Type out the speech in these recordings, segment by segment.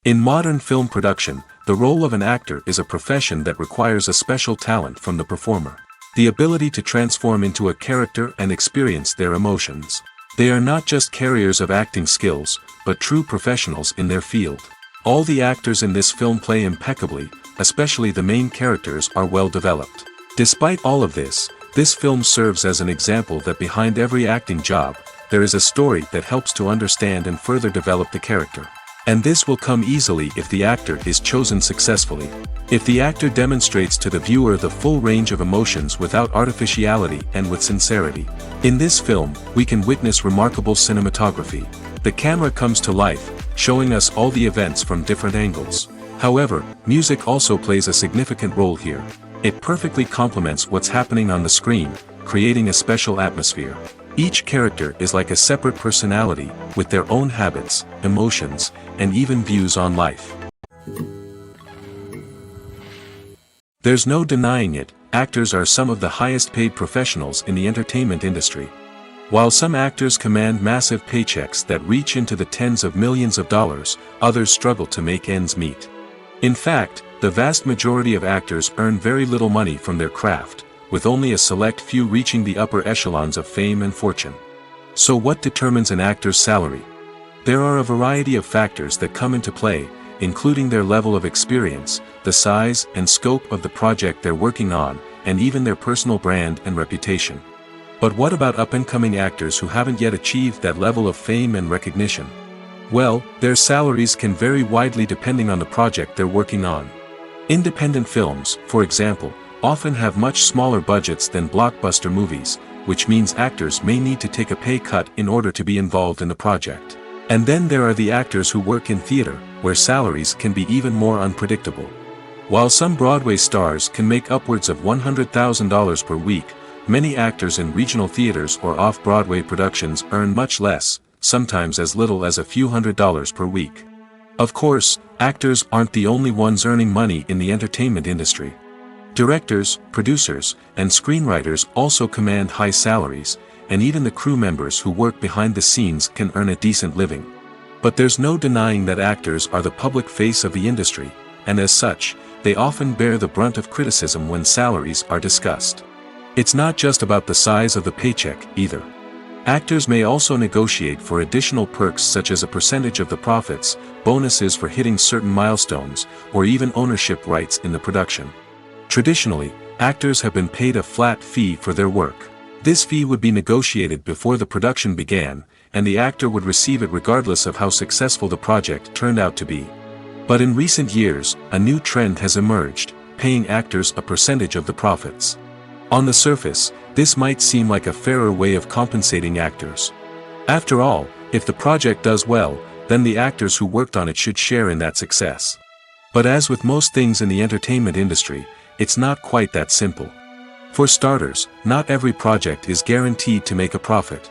In modern film production, the role of an actor is a profession that requires a special talent from the performer. The ability to transform into a character and experience their emotions. They are not just carriers of acting skills, but true professionals in their field. All the actors in this film play impeccably, especially the main characters are well developed. Despite all of this film serves as an example that behind every acting job, there is a story that helps to understand and further develop the character. And this will come easily if the actor is chosen successfully. If the actor demonstrates to the viewer the full range of emotions without artificiality and with sincerity. In this film, we can witness remarkable cinematography. The camera comes to life, showing us all the events from different angles. However, music also plays a significant role here. It perfectly complements what's happening on the screen, creating a special atmosphere. Each character is like a separate personality, with their own habits, emotions, and even views on life. There's no denying it, actors are some of the highest paid professionals in the entertainment industry. While some actors command massive paychecks that reach into the tens of millions of dollars, others struggle to make ends meet. In fact, the vast majority of actors earn very little money from their craft, with only a select few reaching the upper echelons of fame and fortune. So what determines an actor's salary? There are a variety of factors that come into play, including their level of experience, the size and scope of the project they're working on, and even their personal brand and reputation. But what about up-and-coming actors who haven't yet achieved that level of fame and recognition? Well, their salaries can vary widely depending on the project they're working on. Independent films, for example, often have much smaller budgets than blockbuster movies, which means actors may need to take a pay cut in order to be involved in the project. And then there are the actors who work in theater, where salaries can be even more unpredictable. While some Broadway stars can make upwards of $100,000 per week, many actors in regional theaters or off-Broadway productions earn much less, sometimes as little as a few $100s per week. Of course, actors aren't the only ones earning money in the entertainment industry. Directors, producers, and screenwriters also command high salaries, and even the crew members who work behind the scenes can earn a decent living. But there's no denying that actors are the public face of the industry, and as such, they often bear the brunt of criticism when salaries are discussed. It's not just about the size of the paycheck, either. Actors may also negotiate for additional perks such as a percentage of the profits, bonuses for hitting certain milestones, or even ownership rights in the production. Traditionally, actors have been paid a flat fee for their work. This fee would be negotiated before the production began, and the actor would receive it regardless of how successful the project turned out to be. But in recent years, a new trend has emerged, paying actors a percentage of the profits. On the surface, this might seem like a fairer way of compensating actors. After all, if the project does well, then the actors who worked on it should share in that success. But as with most things in the entertainment industry, it's not quite that simple. For starters, not every project is guaranteed to make a profit.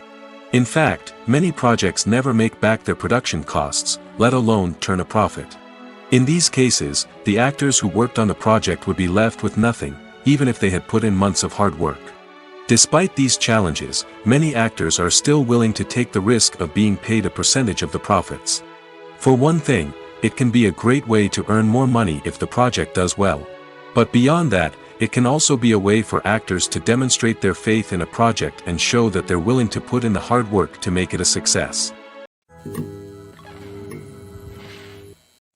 In fact, many projects never make back their production costs, let alone turn a profit. In these cases, the actors who worked on the project would be left with nothing, even if they had put in months of hard work. Despite these challenges, many actors are still willing to take the risk of being paid a percentage of the profits. For one thing, it can be a great way to earn more money if the project does well. But beyond that, it can also be a way for actors to demonstrate their faith in a project and show that they're willing to put in the hard work to make it a success.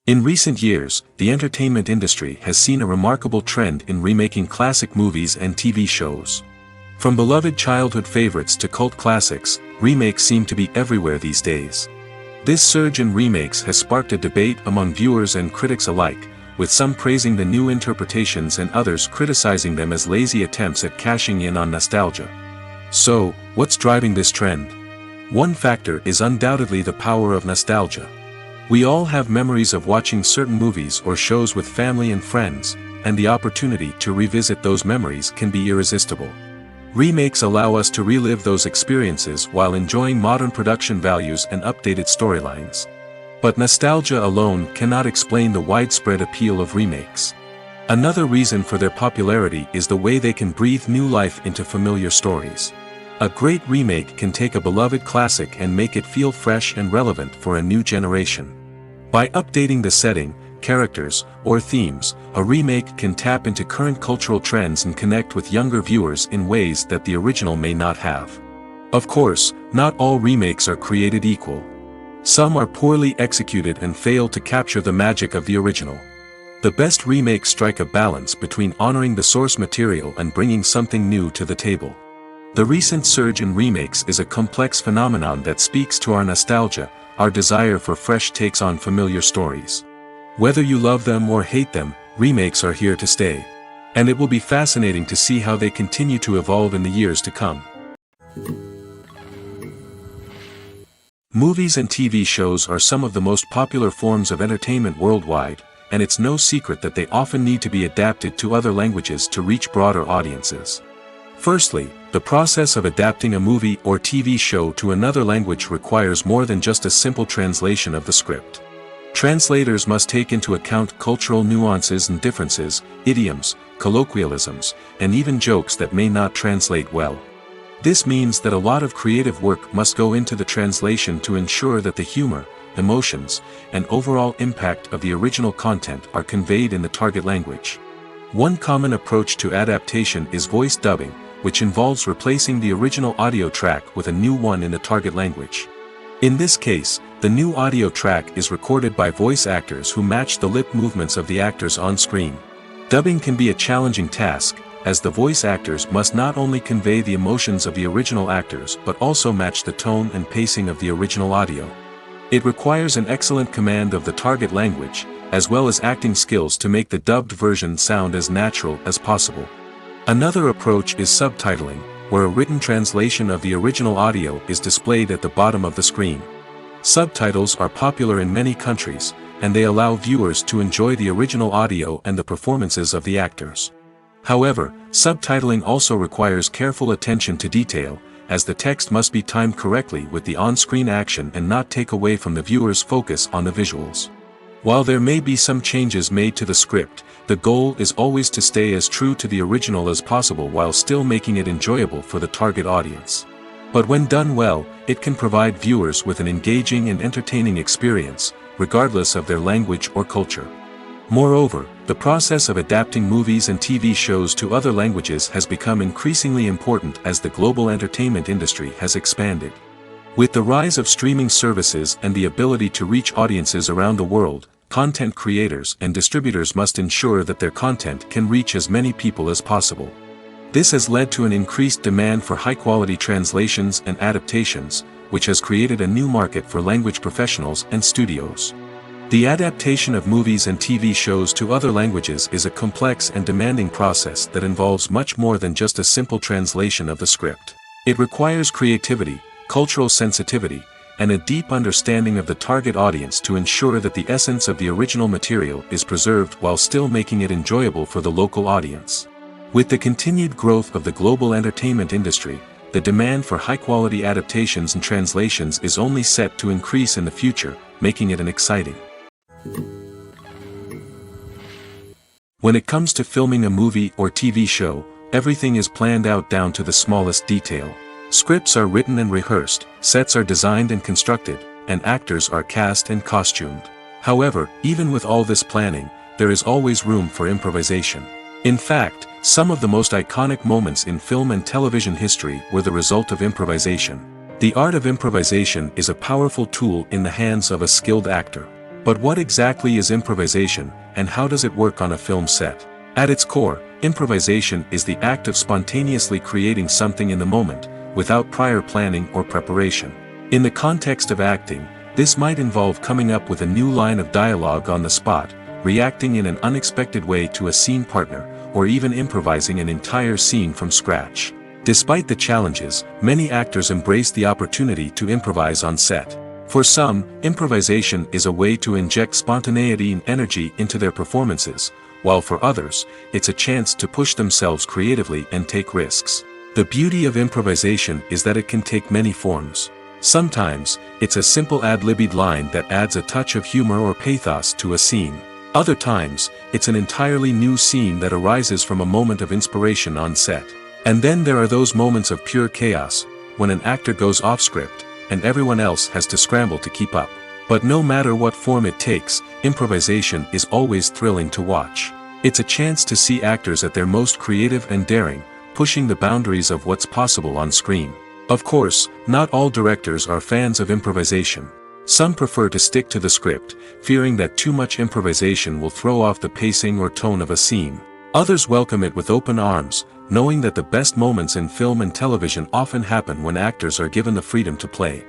In recent years, the entertainment industry has seen a remarkable trend in remaking classic movies and TV shows. From beloved childhood favorites to cult classics, remakes seem to be everywhere these days. This surge in remakes has sparked a debate among viewers and critics alike, with some praising the new interpretations and others criticizing them as lazy attempts at cashing in on nostalgia. So, what's driving this trend? One factor is undoubtedly the power of nostalgia. We all have memories of watching certain movies or shows with family and friends, and the opportunity to revisit those memories can be irresistible. Remakes allow us to relive those experiences while enjoying modern production values and updated storylines. But nostalgia alone cannot explain the widespread appeal of remakes. Another reason for their popularity is the way they can breathe new life into familiar stories. A great remake can take a beloved classic and make it feel fresh and relevant for a new generation. By updating the setting, characters, or themes, a remake can tap into current cultural trends and connect with younger viewers in ways that the original may not have. Of course, not all remakes are created equal. Some are poorly executed and fail to capture the magic of the original. The best remakes strike a balance between honoring the source material and bringing something new to the table. The recent surge in remakes is a complex phenomenon that speaks to our nostalgia, our desire for fresh takes on familiar stories. Whether you love them or hate them, remakes are here to stay. And it will be fascinating to see how they continue to evolve in the years to come. Movies and TV shows are some of the most popular forms of entertainment worldwide, and it's no secret that they often need to be adapted to other languages to reach broader audiences. Firstly, the process of adapting a movie or TV show to another language requires more than just a simple translation of the script. Translators must take into account cultural nuances and differences, idioms, colloquialisms, and even jokes that may not translate well. This means that a lot of creative work must go into the translation to ensure that the humor, emotions, and overall impact of the original content are conveyed in the target language. One common approach to adaptation is voice dubbing, which involves replacing the original audio track with a new one in the target language. In this case, the new audio track is recorded by voice actors who match the lip movements of the actors on screen. Dubbing can be a challenging task, as the voice actors must not only convey the emotions of the original actors but also match the tone and pacing of the original audio. It requires an excellent command of the target language, as well as acting skills to make the dubbed version sound as natural as possible. Another approach is subtitling, where a written translation of the original audio is displayed at the bottom of the screen. Subtitles are popular in many countries, and they allow viewers to enjoy the original audio and the performances of the actors. However, subtitling also requires careful attention to detail, as the text must be timed correctly with the on-screen action and not take away from the viewer's focus on the visuals. While there may be some changes made to the script, the goal is always to stay as true to the original as possible while still making it enjoyable for the target audience. But when done well, it can provide viewers with an engaging and entertaining experience, regardless of their language or culture. Moreover, the process of adapting movies and TV shows to other languages has become increasingly important as the global entertainment industry has expanded. With the rise of streaming services and the ability to reach audiences around the world, content creators and distributors must ensure that their content can reach as many people as possible. This has led to an increased demand for high-quality translations and adaptations, which has created a new market for language professionals and studios. The adaptation of movies and TV shows to other languages is a complex and demanding process that involves much more than just a simple translation of the script. It requires creativity, cultural sensitivity, and a deep understanding of the target audience to ensure that the essence of the original material is preserved while still making it enjoyable for the local audience. With the continued growth of the global entertainment industry, the demand for high-quality adaptations and translations is only set to increase in the future, making it an exciting. When it comes to filming a movie or TV show, everything is planned out down to the smallest detail. Scripts are written and rehearsed, sets are designed and constructed, and actors are cast and costumed. However, even with all this planning, there is always room for improvisation. In fact, some of the most iconic moments in film and television history were the result of improvisation. The art of improvisation is a powerful tool in the hands of a skilled actor. But what exactly is improvisation, and how does it work on a film set? At its core, improvisation is the act of spontaneously creating something in the moment, without prior planning or preparation. In the context of acting, this might involve coming up with a new line of dialogue on the spot, reacting in an unexpected way to a scene partner, or even improvising an entire scene from scratch. Despite the challenges, many actors embrace the opportunity to improvise on set. For some, improvisation is a way to inject spontaneity and energy into their performances, while for others, it's a chance to push themselves creatively and take risks. The beauty of improvisation is that it can take many forms. Sometimes, it's a simple ad-libbed line that adds a touch of humor or pathos to a scene. Other times, it's an entirely new scene that arises from a moment of inspiration on set. And then there are those moments of pure chaos, when an actor goes off script, and everyone else has to scramble to keep up. But no matter what form it takes, improvisation is always thrilling to watch. It's a chance to see actors at their most creative and daring, pushing the boundaries of what's possible on screen. Of course, not all directors are fans of improvisation. Some prefer to stick to the script, fearing that too much improvisation will throw off the pacing or tone of a scene. Others welcome it with open arms, knowing that the best moments in film and television often happen when actors are given the freedom to play.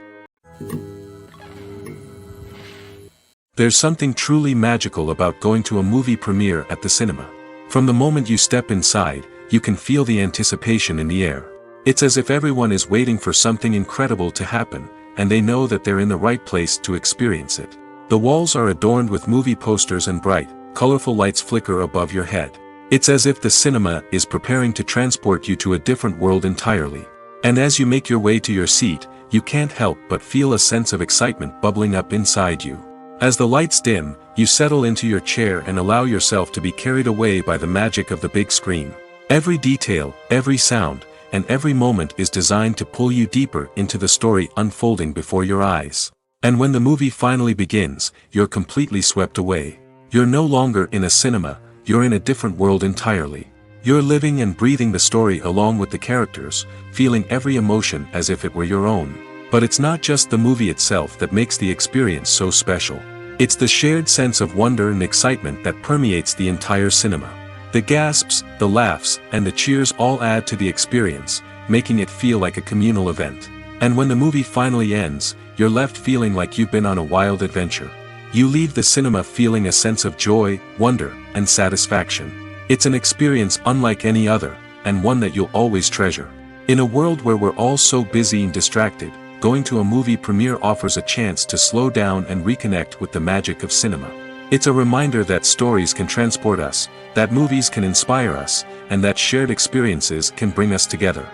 There's something truly magical about going to a movie premiere at the cinema. From the moment you step inside, you can feel the anticipation in the air. It's as if everyone is waiting for something incredible to happen, and they know that they're in the right place to experience it. The walls are adorned with movie posters and bright, colorful lights flicker above your head. It's as if the cinema is preparing to transport you to a different world entirely. And as you make your way to your seat, you can't help but feel a sense of excitement bubbling up inside you. As the lights dim, you settle into your chair and allow yourself to be carried away by the magic of the big screen. Every detail, every sound, and every moment is designed to pull you deeper into the story unfolding before your eyes. And when the movie finally begins, you're completely swept away. You're no longer in a cinema, you're in a different world entirely. You're living and breathing the story along with the characters, feeling every emotion as if it were your own. But it's not just the movie itself that makes the experience so special. It's the shared sense of wonder and excitement that permeates the entire cinema. The gasps, the laughs, and the cheers all add to the experience, making it feel like a communal event. And when the movie finally ends, you're left feeling like you've been on a wild adventure. You leave the cinema feeling a sense of joy, wonder, and satisfaction. It's an experience unlike any other, and one that you'll always treasure. In a world where we're all so busy and distracted, going to a movie premiere offers a chance to slow down and reconnect with the magic of cinema. It's a reminder that stories can transport us, that movies can inspire us, and that shared experiences can bring us together.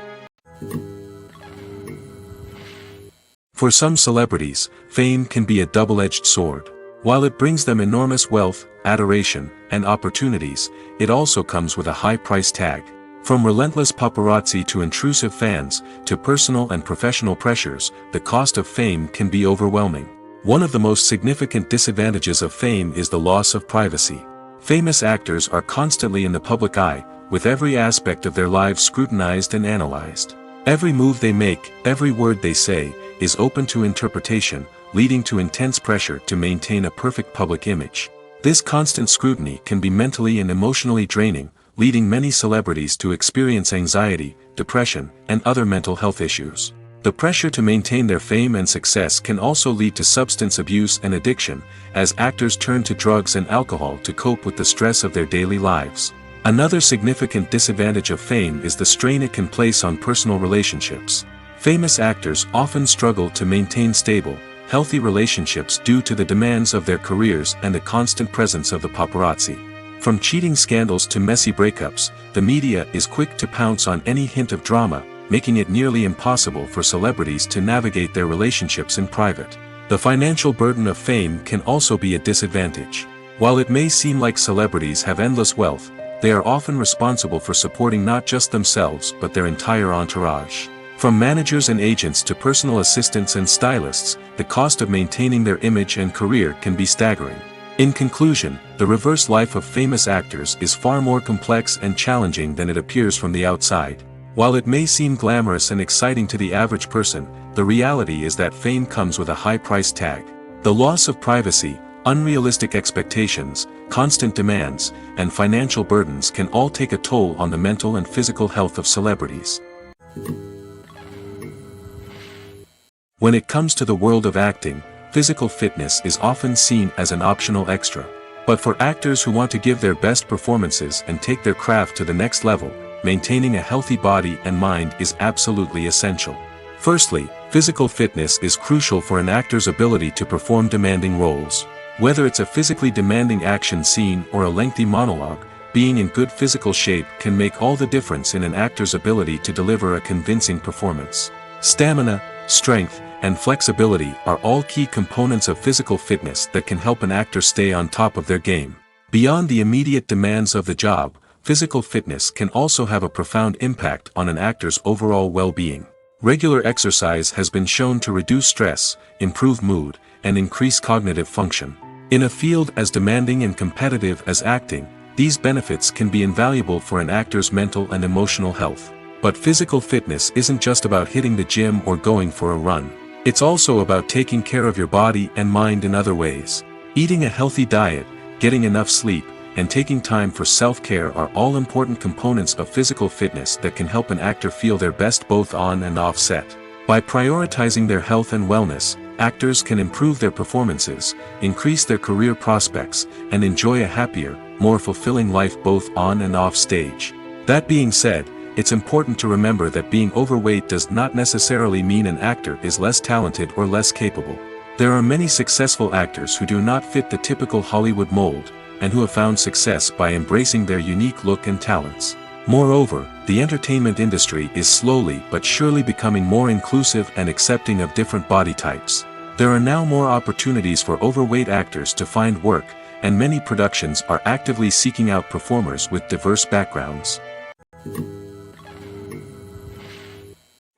For some celebrities, fame can be a double-edged sword. While it brings them enormous wealth, adoration, and opportunities, it also comes with a high price tag. From relentless paparazzi to intrusive fans, to personal and professional pressures, the cost of fame can be overwhelming. One of the most significant disadvantages of fame is the loss of privacy. Famous actors are constantly in the public eye, with every aspect of their lives scrutinized and analyzed. Every move they make, every word they say, is open to interpretation, leading to intense pressure to maintain a perfect public image. This constant scrutiny can be mentally and emotionally draining, leading many celebrities to experience anxiety, depression, and other mental health issues. The pressure to maintain their fame and success can also lead to substance abuse and addiction, as actors turn to drugs and alcohol to cope with the stress of their daily lives. Another significant disadvantage of fame is the strain it can place on personal relationships. Famous actors often struggle to maintain stable, healthy relationships due to the demands of their careers and the constant presence of the paparazzi. From cheating scandals to messy breakups, the media is quick to pounce on any hint of drama, making it nearly impossible for celebrities to navigate their relationships in private. The financial burden of fame can also be a disadvantage. While it may seem like celebrities have endless wealth, they are often responsible for supporting not just themselves but their entire entourage. From managers and agents to personal assistants and stylists, the cost of maintaining their image and career can be staggering. In conclusion, the reverse life of famous actors is far more complex and challenging than it appears from the outside. While it may seem glamorous and exciting to the average person, the reality is that fame comes with a high price tag. The loss of privacy, unrealistic expectations, constant demands, and financial burdens can all take a toll on the mental and physical health of celebrities. When it comes to the world of acting, physical fitness is often seen as an optional extra. But for actors who want to give their best performances and take their craft to the next level, maintaining a healthy body and mind is absolutely essential. Firstly, physical fitness is crucial for an actor's ability to perform demanding roles. Whether it's a physically demanding action scene or a lengthy monologue, being in good physical shape can make all the difference in an actor's ability to deliver a convincing performance. Stamina, strength, and flexibility are all key components of physical fitness that can help an actor stay on top of their game. Beyond the immediate demands of the job, physical fitness can also have a profound impact on an actor's overall well-being. Regular exercise has been shown to reduce stress, improve mood, and increase cognitive function. In a field as demanding and competitive as acting, these benefits can be invaluable for an actor's mental and emotional health. But physical fitness isn't just about hitting the gym or going for a run. It's also about taking care of your body and mind in other ways. Eating a healthy diet, getting enough sleep, and taking time for self-care are all important components of physical fitness that can help an actor feel their best both on and off set. By prioritizing their health and wellness, actors can improve their performances, increase their career prospects, and enjoy a happier, more fulfilling life both on and off stage. That being said, it's important to remember that being overweight does not necessarily mean an actor is less talented or less capable. There are many successful actors who do not fit the typical Hollywood mold, and who have found success by embracing their unique look and talents. Moreover, the entertainment industry is slowly but surely becoming more inclusive and accepting of different body types. There are now more opportunities for overweight actors to find work, and many productions are actively seeking out performers with diverse backgrounds.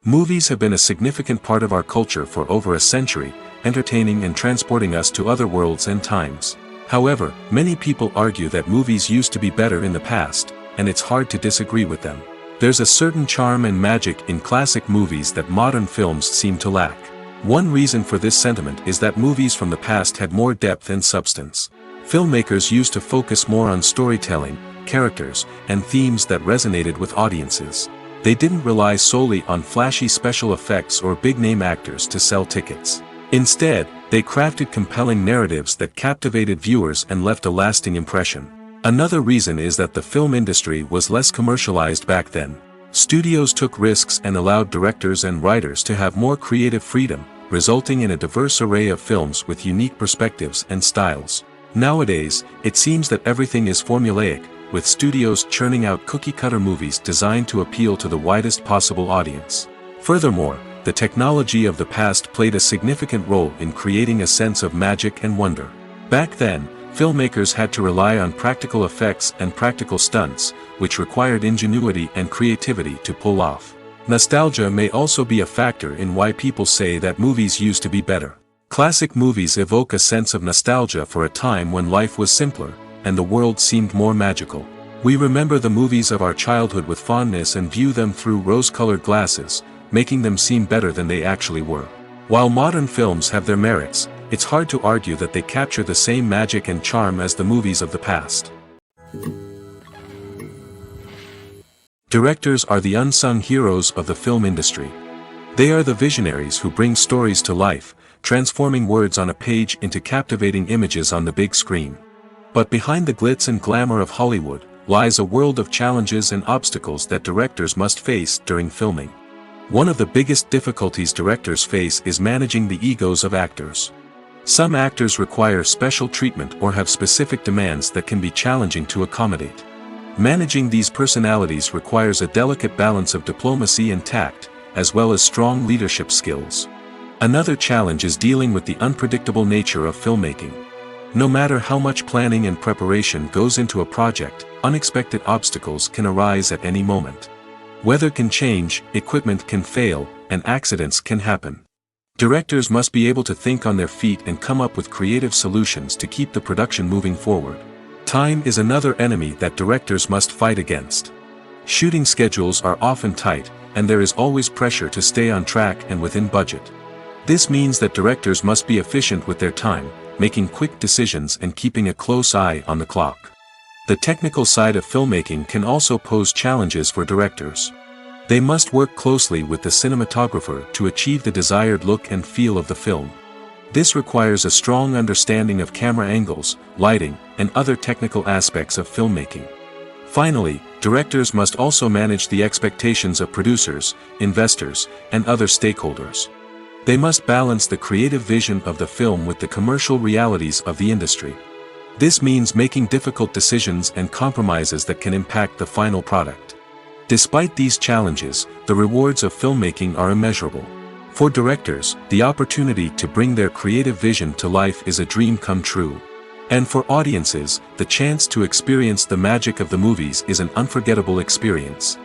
Movies have been a significant part of our culture for over a century, entertaining and transporting us to other worlds and times. However, many people argue that movies used to be better in the past, and it's hard to disagree with them. There's a certain charm and magic in classic movies that modern films seem to lack. One reason for this sentiment is that movies from the past had more depth and substance. Filmmakers used to focus more on storytelling, characters, and themes that resonated with audiences. They didn't rely solely on flashy special effects or big-name actors to sell tickets. Instead, they crafted compelling narratives that captivated viewers and left a lasting impression. Another reason is that the film industry was less commercialized back then. Studios took risks and allowed directors and writers to have more creative freedom, resulting in a diverse array of films with unique perspectives and styles. Nowadays, it seems that everything is formulaic, with studios churning out cookie-cutter movies designed to appeal to the widest possible audience. Furthermore, the technology of the past played a significant role in creating a sense of magic and wonder. Back then, filmmakers had to rely on practical effects and practical stunts, which required ingenuity and creativity to pull off. Nostalgia may also be a factor in why people say that movies used to be better. Classic movies evoke a sense of nostalgia for a time when life was simpler, and the world seemed more magical. We remember the movies of our childhood with fondness and view them through rose-colored glasses, making them seem better than they actually were. While modern films have their merits, it's hard to argue that they capture the same magic and charm as the movies of the past. Directors are the unsung heroes of the film industry. They are the visionaries who bring stories to life, transforming words on a page into captivating images on the big screen. But behind the glitz and glamour of Hollywood, lies a world of challenges and obstacles that directors must face during filming. One of the biggest difficulties directors face is managing the egos of actors. Some actors require special treatment or have specific demands that can be challenging to accommodate. Managing these personalities requires a delicate balance of diplomacy and tact, as well as strong leadership skills. Another challenge is dealing with the unpredictable nature of filmmaking. No matter how much planning and preparation goes into a project, unexpected obstacles can arise at any moment. Weather can change, equipment can fail, and accidents can happen. Directors must be able to think on their feet and come up with creative solutions to keep the production moving forward. Time is another enemy that directors must fight against. Shooting schedules are often tight, and there is always pressure to stay on track and within budget. This means that directors must be efficient with their time, making quick decisions and keeping a close eye on the clock. The technical side of filmmaking can also pose challenges for directors. They must work closely with the cinematographer to achieve the desired look and feel of the film. This requires a strong understanding of camera angles, lighting, and other technical aspects of filmmaking. Finally, directors must also manage the expectations of producers, investors, and other stakeholders. They must balance the creative vision of the film with the commercial realities of the industry. This means making difficult decisions and compromises that can impact the final product. Despite these challenges, the rewards of filmmaking are immeasurable. For directors, the opportunity to bring their creative vision to life is a dream come true. And for audiences, the chance to experience the magic of the movies is an unforgettable experience.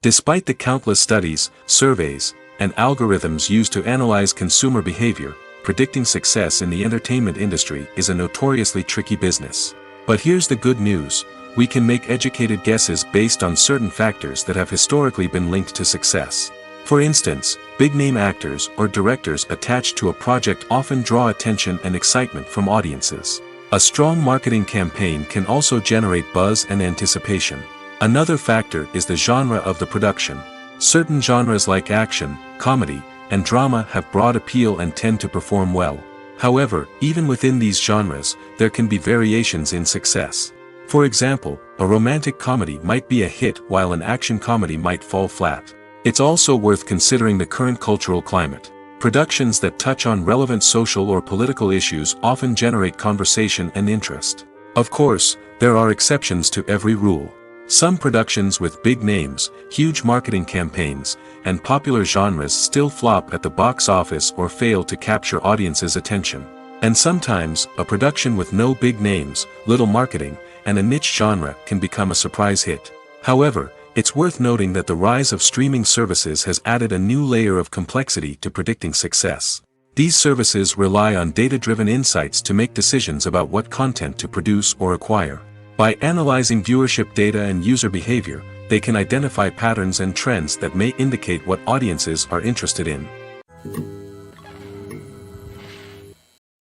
Despite the countless studies, surveys, and algorithms used to analyze consumer behavior, predicting success in the entertainment industry is a notoriously tricky business. But here's the good news: we can make educated guesses based on certain factors that have historically been linked to success. For instance, big-name actors or directors attached to a project often draw attention and excitement from audiences. A strong marketing campaign can also generate buzz and anticipation. Another factor is the genre of the production. Certain genres like action, comedy, and drama have broad appeal and tend to perform well. However, even within these genres, there can be variations in success. For example, a romantic comedy might be a hit while an action comedy might fall flat. It's also worth considering the current cultural climate. Productions that touch on relevant social or political issues often generate conversation and interest. Of course, there are exceptions to every rule. Some productions with big names, huge marketing campaigns, and popular genres still flop at the box office or fail to capture audiences' attention. And sometimes, a production with no big names, little marketing, and a niche genre can become a surprise hit. However, it's worth noting that the rise of streaming services has added a new layer of complexity to predicting success. These services rely on data-driven insights to make decisions about what content to produce or acquire. By analyzing viewership data and user behavior, they can identify patterns and trends that may indicate what audiences are interested in.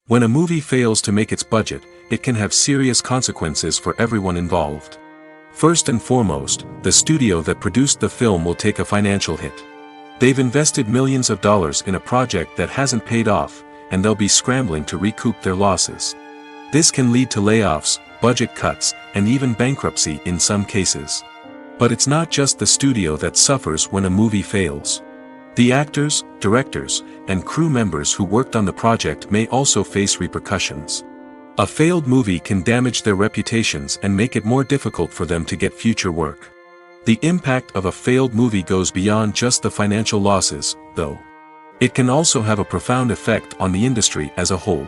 When a movie fails to make its budget, it can have serious consequences for everyone involved. First and foremost, the studio that produced the film will take a financial hit. They've invested millions of dollars in a project that hasn't paid off, and they'll be scrambling to recoup their losses. This can lead to layoffs, budget cuts, and even bankruptcy in some cases. But it's not just the studio that suffers when a movie fails. The actors, directors, and crew members who worked on the project may also face repercussions. A failed movie can damage their reputations and make it more difficult for them to get future work. The impact of a failed movie goes beyond just the financial losses, though. It can also have a profound effect on the industry as a whole.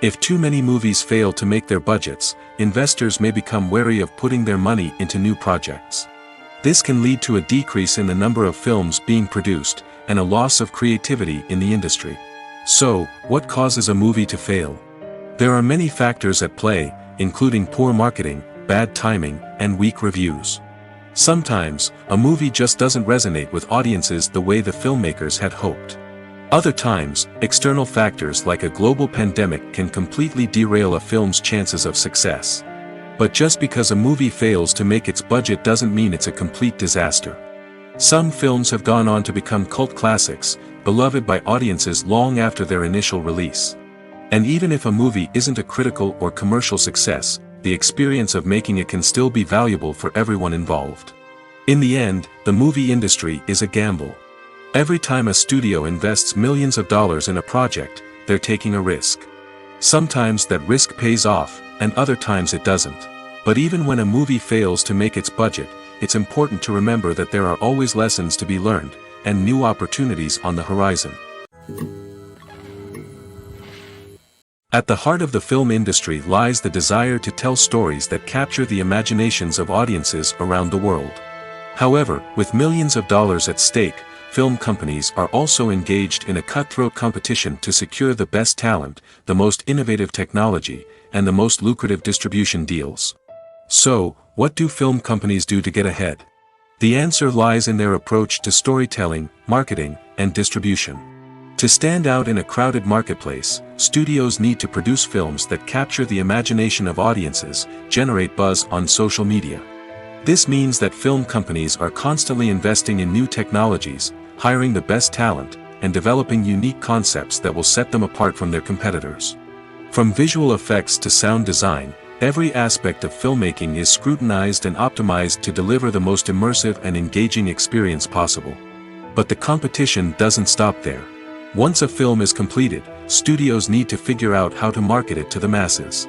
If too many movies fail to make their budgets, investors may become wary of putting their money into new projects. This can lead to a decrease in the number of films being produced, and a loss of creativity in the industry. So, what causes a movie to fail? There are many factors at play, including poor marketing, bad timing, and weak reviews. Sometimes, a movie just doesn't resonate with audiences the way the filmmakers had hoped. Other times, external factors like a global pandemic can completely derail a film's chances of success. But just because a movie fails to make its budget doesn't mean it's a complete disaster. Some films have gone on to become cult classics, beloved by audiences long after their initial release. And even if a movie isn't a critical or commercial success, the experience of making it can still be valuable for everyone involved. In the end, the movie industry is a gamble. Every time a studio invests millions of dollars in a project, they're taking a risk. Sometimes that risk pays off, and other times it doesn't. But even when a movie fails to make its budget, it's important to remember that there are always lessons to be learned, and new opportunities on the horizon. At the heart of the film industry lies the desire to tell stories that capture the imaginations of audiences around the world. However, with millions of dollars at stake, film companies are also engaged in a cutthroat competition to secure the best talent, the most innovative technology, and the most lucrative distribution deals. So, what do film companies do to get ahead? The answer lies in their approach to storytelling, marketing, and distribution. To stand out in a crowded marketplace, studios need to produce films that capture the imagination of audiences, generate buzz on social media. This means that film companies are constantly investing in new technologies, hiring the best talent, and developing unique concepts that will set them apart from their competitors. From visual effects to sound design, every aspect of filmmaking is scrutinized and optimized to deliver the most immersive and engaging experience possible. But the competition doesn't stop there. Once a film is completed, studios need to figure out how to market it to the masses.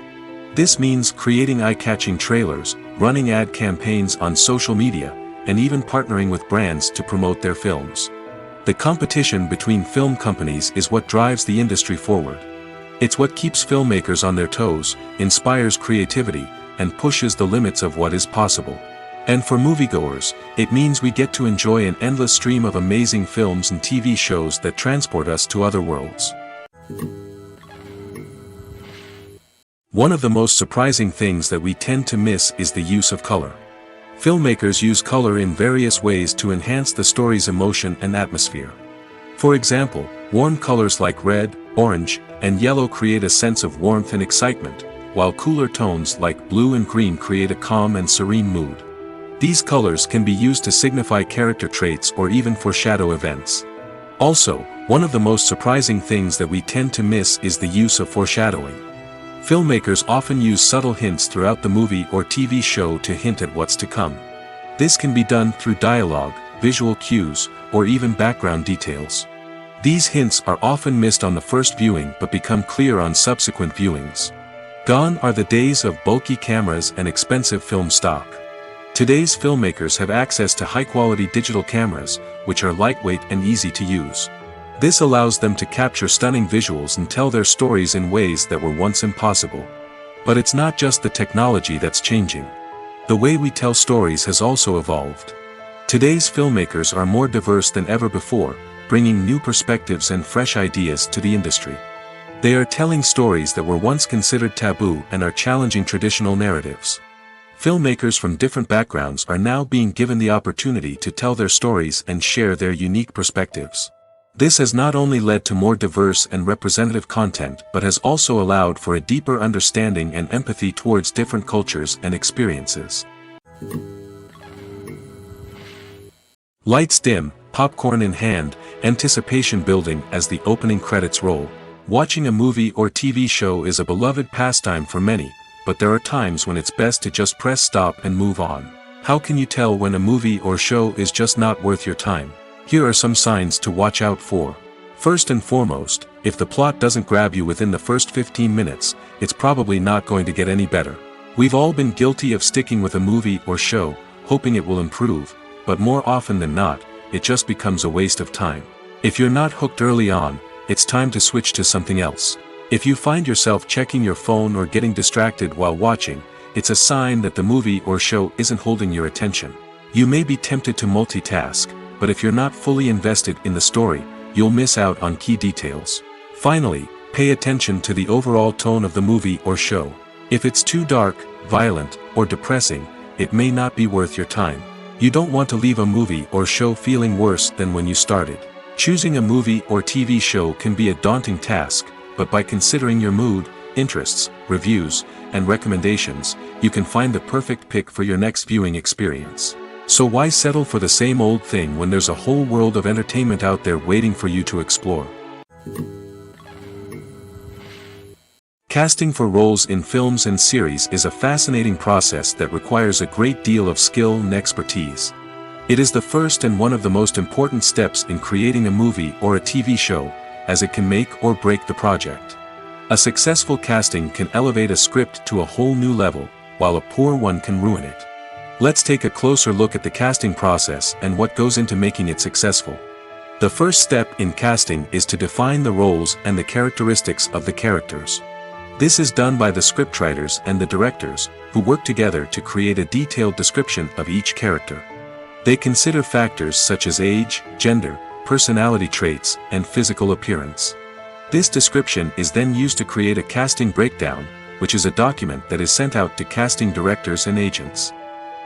This means creating eye-catching trailers, running ad campaigns on social media, and even partnering with brands to promote their films. The competition between film companies is what drives the industry forward. It's what keeps filmmakers on their toes, inspires creativity, and pushes the limits of what is possible. And for moviegoers, it means we get to enjoy an endless stream of amazing films and TV shows that transport us to other worlds. One of the most surprising things that we tend to miss is the use of color. Filmmakers use color in various ways to enhance the story's emotion and atmosphere. For example, warm colors like red, orange, and yellow create a sense of warmth and excitement, while cooler tones like blue and green create a calm and serene mood. These colors can be used to signify character traits or even foreshadow events. Also, one of the most surprising things that we tend to miss is the use of foreshadowing. Filmmakers often use subtle hints throughout the movie or TV show to hint at what's to come. This can be done through dialogue, visual cues, or even background details. These hints are often missed on the first viewing but become clear on subsequent viewings. Gone are the days of bulky cameras and expensive film stock. Today's filmmakers have access to high-quality digital cameras, which are lightweight and easy to use. This allows them to capture stunning visuals and tell their stories in ways that were once impossible. But it's not just the technology that's changing. The way we tell stories has also evolved. Today's filmmakers are more diverse than ever before, bringing new perspectives and fresh ideas to the industry. They are telling stories that were once considered taboo and are challenging traditional narratives. Filmmakers from different backgrounds are now being given the opportunity to tell their stories and share their unique perspectives. This has not only led to more diverse and representative content but has also allowed for a deeper understanding and empathy towards different cultures and experiences. Lights dim, popcorn in hand, anticipation building as the opening credits roll. Watching a movie or TV show is a beloved pastime for many, but there are times when it's best to just press stop and move on. How can you tell when a movie or show is just not worth your time? Here are some signs to watch out for. First and foremost, if the plot doesn't grab you within the first 15 minutes, it's probably not going to get any better. We've all been guilty of sticking with a movie or show, hoping it will improve, but more often than not, it just becomes a waste of time. If you're not hooked early on, it's time to switch to something else. If you find yourself checking your phone or getting distracted while watching, it's a sign that the movie or show isn't holding your attention. You may be tempted to multitask, but if you're not fully invested in the story, you'll miss out on key details. Finally, pay attention to the overall tone of the movie or show. If it's too dark, violent, or depressing, it may not be worth your time. You don't want to leave a movie or show feeling worse than when you started. Choosing a movie or TV show can be a daunting task, but by considering your mood, interests, reviews, and recommendations, you can find the perfect pick for your next viewing experience. So why settle for the same old thing when there's a whole world of entertainment out there waiting for you to explore? Casting for roles in films and series is a fascinating process that requires a great deal of skill and expertise. It is the first and one of the most important steps in creating a movie or a TV show, as it can make or break the project. A successful casting can elevate a script to a whole new level, while a poor one can ruin it. Let's take a closer look at the casting process and what goes into making it successful. The first step in casting is to define the roles and the characteristics of the characters. This is done by the scriptwriters and the directors, who work together to create a detailed description of each character. They consider factors such as age, gender, personality traits, and physical appearance. This description is then used to create a casting breakdown, which is a document that is sent out to casting directors and agents.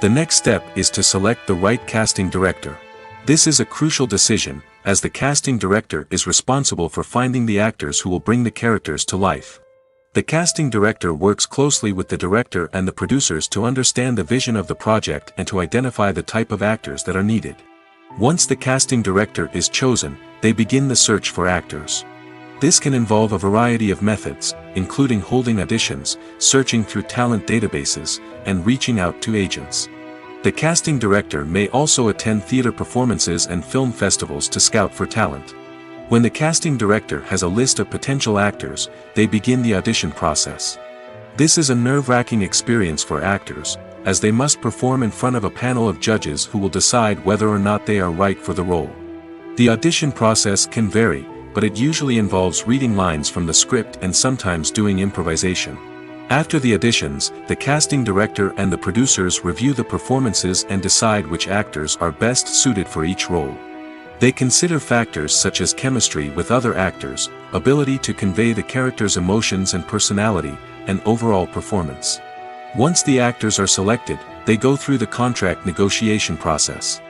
The next step is to select the right casting director. This is a crucial decision, as the casting director is responsible for finding the actors who will bring the characters to life. The casting director works closely with the director and the producers to understand the vision of the project and to identify the type of actors that are needed. Once the casting director is chosen, they begin the search for actors. This can involve a variety of methods, including holding auditions, searching through talent databases, and reaching out to agents. The casting director may also attend theater performances and film festivals to scout for talent. When the casting director has a list of potential actors, they begin the audition process. This is a nerve-wracking experience for actors, as they must perform in front of a panel of judges who will decide whether or not they are right for the role. The audition process can vary, but it usually involves reading lines from the script and sometimes doing improvisation. After the auditions, the casting director and the producers review the performances and decide which actors are best suited for each role. They consider factors such as chemistry with other actors, ability to convey the character's emotions and personality, and overall performance. Once the actors are selected, they go through the contract negotiation process.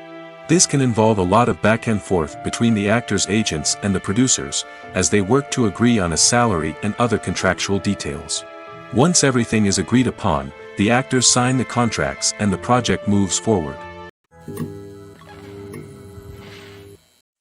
This can involve a lot of back and forth between the actors' agents and the producers, as they work to agree on a salary and other contractual details. Once everything is agreed upon, the actors sign the contracts and the project moves forward.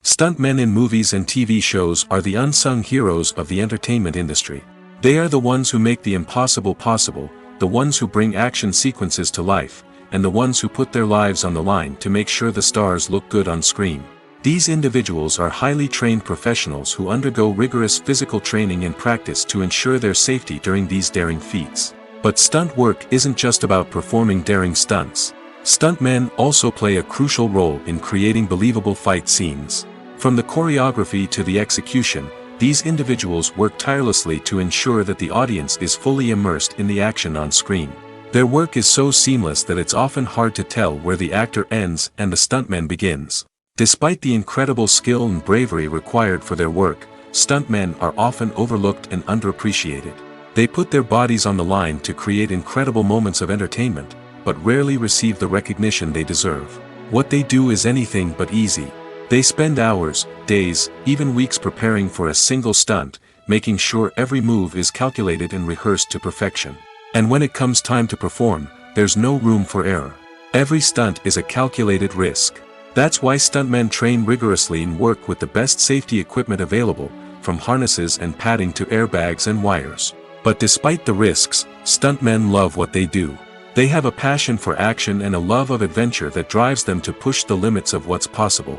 Stuntmen in movies and TV shows are the unsung heroes of the entertainment industry. They are the ones who make the impossible possible, the ones who bring action sequences to life, and the ones who put their lives on the line to make sure the stars look good on screen. These individuals are highly trained professionals who undergo rigorous physical training and practice to ensure their safety during these daring feats. But stunt work isn't just about performing daring stunts. Stuntmen also play a crucial role in creating believable fight scenes. From the choreography to the execution, these individuals work tirelessly to ensure that the audience is fully immersed in the action on screen. Their work is so seamless that it's often hard to tell where the actor ends and the stuntman begins. Despite the incredible skill and bravery required for their work, stuntmen are often overlooked and underappreciated. They put their bodies on the line to create incredible moments of entertainment, but rarely receive the recognition they deserve. What they do is anything but easy. They spend hours, days, even weeks preparing for a single stunt, making sure every move is calculated and rehearsed to perfection. And when it comes time to perform, there's no room for error. Every stunt is a calculated risk. That's why stuntmen train rigorously and work with the best safety equipment available, from harnesses and padding to airbags and wires. But despite the risks, stuntmen love what they do. They have a passion for action and a love of adventure that drives them to push the limits of what's possible.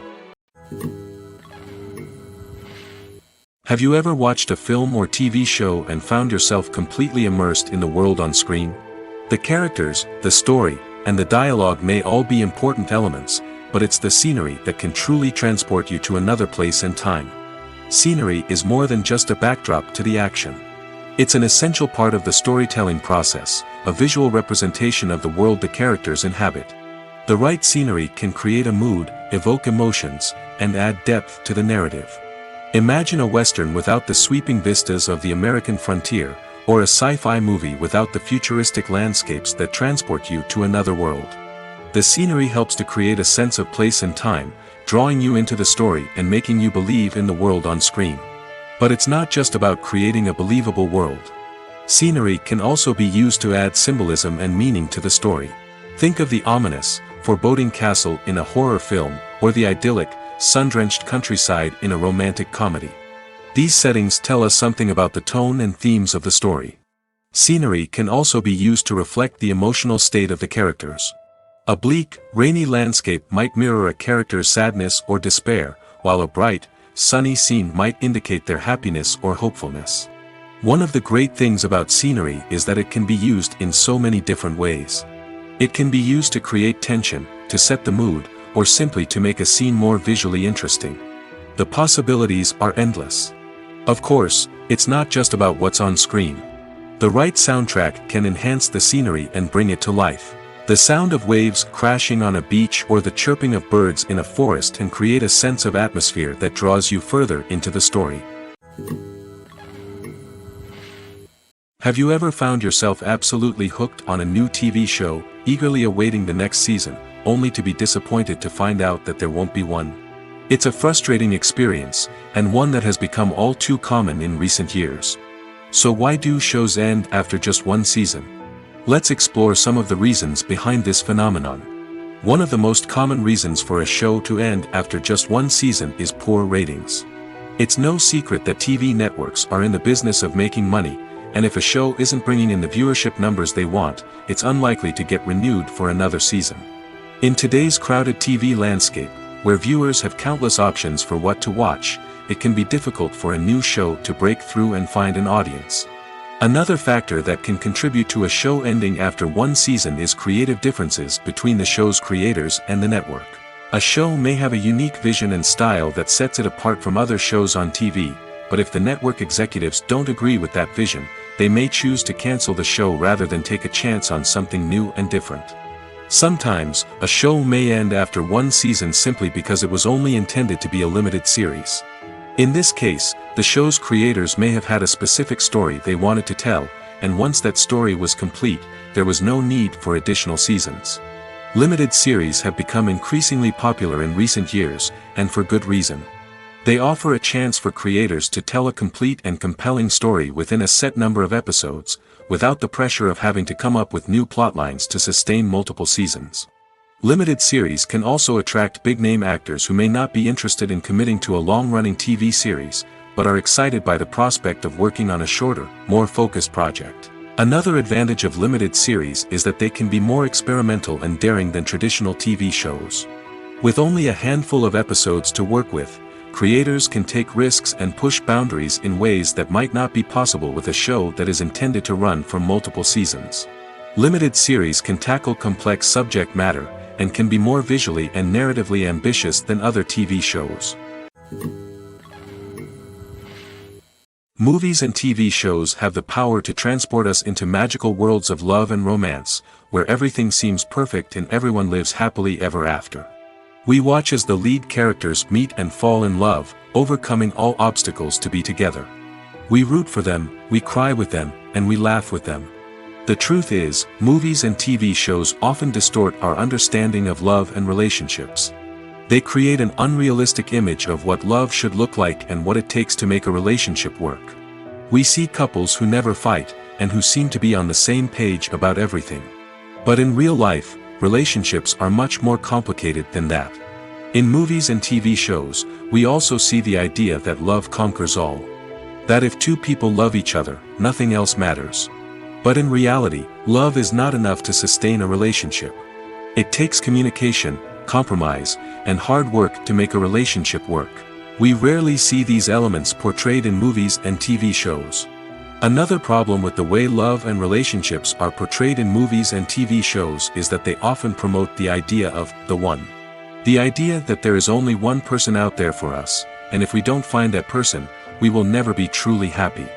Have you ever watched a film or TV show and found yourself completely immersed in the world on screen? The characters, the story, and the dialogue may all be important elements, but it's the scenery that can truly transport you to another place and time. Scenery is more than just a backdrop to the action. It's an essential part of the storytelling process, a visual representation of the world the characters inhabit. The right scenery can create a mood, evoke emotions, and add depth to the narrative. Imagine a Western without the sweeping vistas of the American frontier, or a sci-fi movie without the futuristic landscapes that transport you to another world. The scenery helps to create a sense of place and time, drawing you into the story and making you believe in the world on screen. But it's not just about creating a believable world. Scenery can also be used to add symbolism and meaning to the story. Think of the ominous, foreboding castle in a horror film, or the idyllic, sun-drenched countryside in a romantic comedy. These settings tell us something about the tone and themes of the story. Scenery can also be used to reflect the emotional state of the characters. A bleak, rainy landscape might mirror a character's sadness or despair, while a bright, sunny scene might indicate their happiness or hopefulness. One of the great things about scenery is that it can be used in so many different ways. It can be used to create tension, to set the mood, or simply to make a scene more visually interesting. The possibilities are endless. Of course, it's not just about what's on screen. The right soundtrack can enhance the scenery and bring it to life. The sound of waves crashing on a beach or the chirping of birds in a forest can create a sense of atmosphere that draws you further into the story. Have you ever found yourself absolutely hooked on a new TV show, eagerly awaiting the next season, only to be disappointed to find out that there won't be one? It's a frustrating experience, and one that has become all too common in recent years. So why do shows end after just one season? Let's explore some of the reasons behind this phenomenon. One of the most common reasons for a show to end after just one season is poor ratings. It's no secret that TV networks are in the business of making money, and if a show isn't bringing in the viewership numbers they want, it's unlikely to get renewed for another season. In today's crowded TV landscape, where viewers have countless options for what to watch, it can be difficult for a new show to break through and find an audience. Another factor that can contribute to a show ending after one season is creative differences between the show's creators and the network. A show may have a unique vision and style that sets it apart from other shows on TV, but if the network executives don't agree with that vision, they may choose to cancel the show rather than take a chance on something new and different. Sometimes, a show may end after one season simply because it was only intended to be a limited series. In this case, the show's creators may have had a specific story they wanted to tell, and once that story was complete, there was no need for additional seasons. Limited series have become increasingly popular in recent years, and for good reason. They offer a chance for creators to tell a complete and compelling story within a set number of episodes, without the pressure of having to come up with new plotlines to sustain multiple seasons. Limited series can also attract big-name actors who may not be interested in committing to a long-running TV series, but are excited by the prospect of working on a shorter, more focused project. Another advantage of limited series is that they can be more experimental and daring than traditional TV shows. With only a handful of episodes to work with, creators can take risks and push boundaries in ways that might not be possible with a show that is intended to run for multiple seasons. Limited series can tackle complex subject matter, and can be more visually and narratively ambitious than other TV shows. Movies and TV shows have the power to transport us into magical worlds of love and romance, where everything seems perfect and everyone lives happily ever after. We watch as the lead characters meet and fall in love, overcoming all obstacles to be together. We root for them, we cry with them, and we laugh with them. The truth is, movies and TV shows often distort our understanding of love and relationships. They create an unrealistic image of what love should look like and what it takes to make a relationship work. We see couples who never fight, and who seem to be on the same page about everything. But in real life, relationships are much more complicated than that. In movies and TV shows, we also see the idea that love conquers all. That if two people love each other, nothing else matters. But in reality, love is not enough to sustain a relationship. It takes communication, compromise, and hard work to make a relationship work. We rarely see these elements portrayed in movies and TV shows. Another problem with the way love and relationships are portrayed in movies and TV shows is that they often promote the idea of the one. The idea that there is only one person out there for us, and if we don't find that person, we will never be truly happy.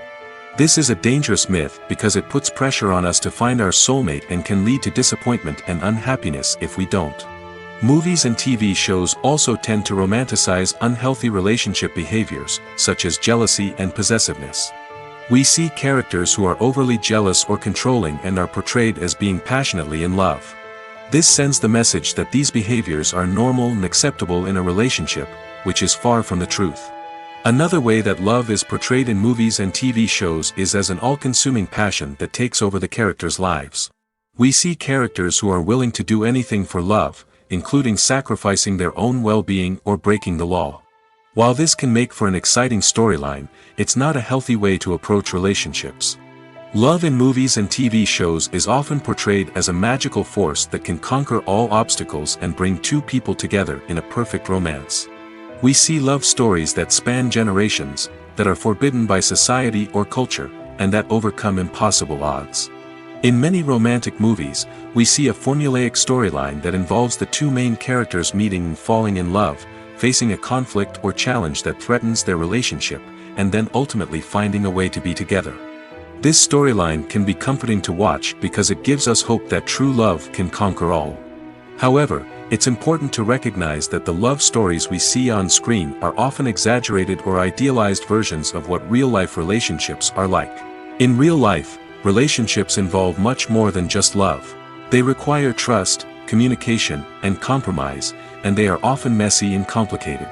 This is a dangerous myth because it puts pressure on us to find our soulmate and can lead to disappointment and unhappiness if we don't. Movies and TV shows also tend to romanticize unhealthy relationship behaviors, such as jealousy and possessiveness. We see characters who are overly jealous or controlling and are portrayed as being passionately in love. This sends the message that these behaviors are normal and acceptable in a relationship, which is far from the truth. Another way that love is portrayed in movies and TV shows is as an all-consuming passion that takes over the characters' lives. We see characters who are willing to do anything for love, including sacrificing their own well-being or breaking the law. While this can make for an exciting storyline, it's not a healthy way to approach relationships. Love in movies and TV shows is often portrayed as a magical force that can conquer all obstacles and bring two people together in a perfect romance. We see love stories that span generations, that are forbidden by society or culture, and that overcome impossible odds. In many romantic movies, we see a formulaic storyline that involves the two main characters meeting and falling in love, facing a conflict or challenge that threatens their relationship, and then ultimately finding a way to be together. This storyline can be comforting to watch because it gives us hope that true love can conquer all. However, it's important to recognize that the love stories we see on screen are often exaggerated or idealized versions of what real-life relationships are like. In real life, relationships involve much more than just love. They require trust, communication, and compromise, and they are often messy and complicated.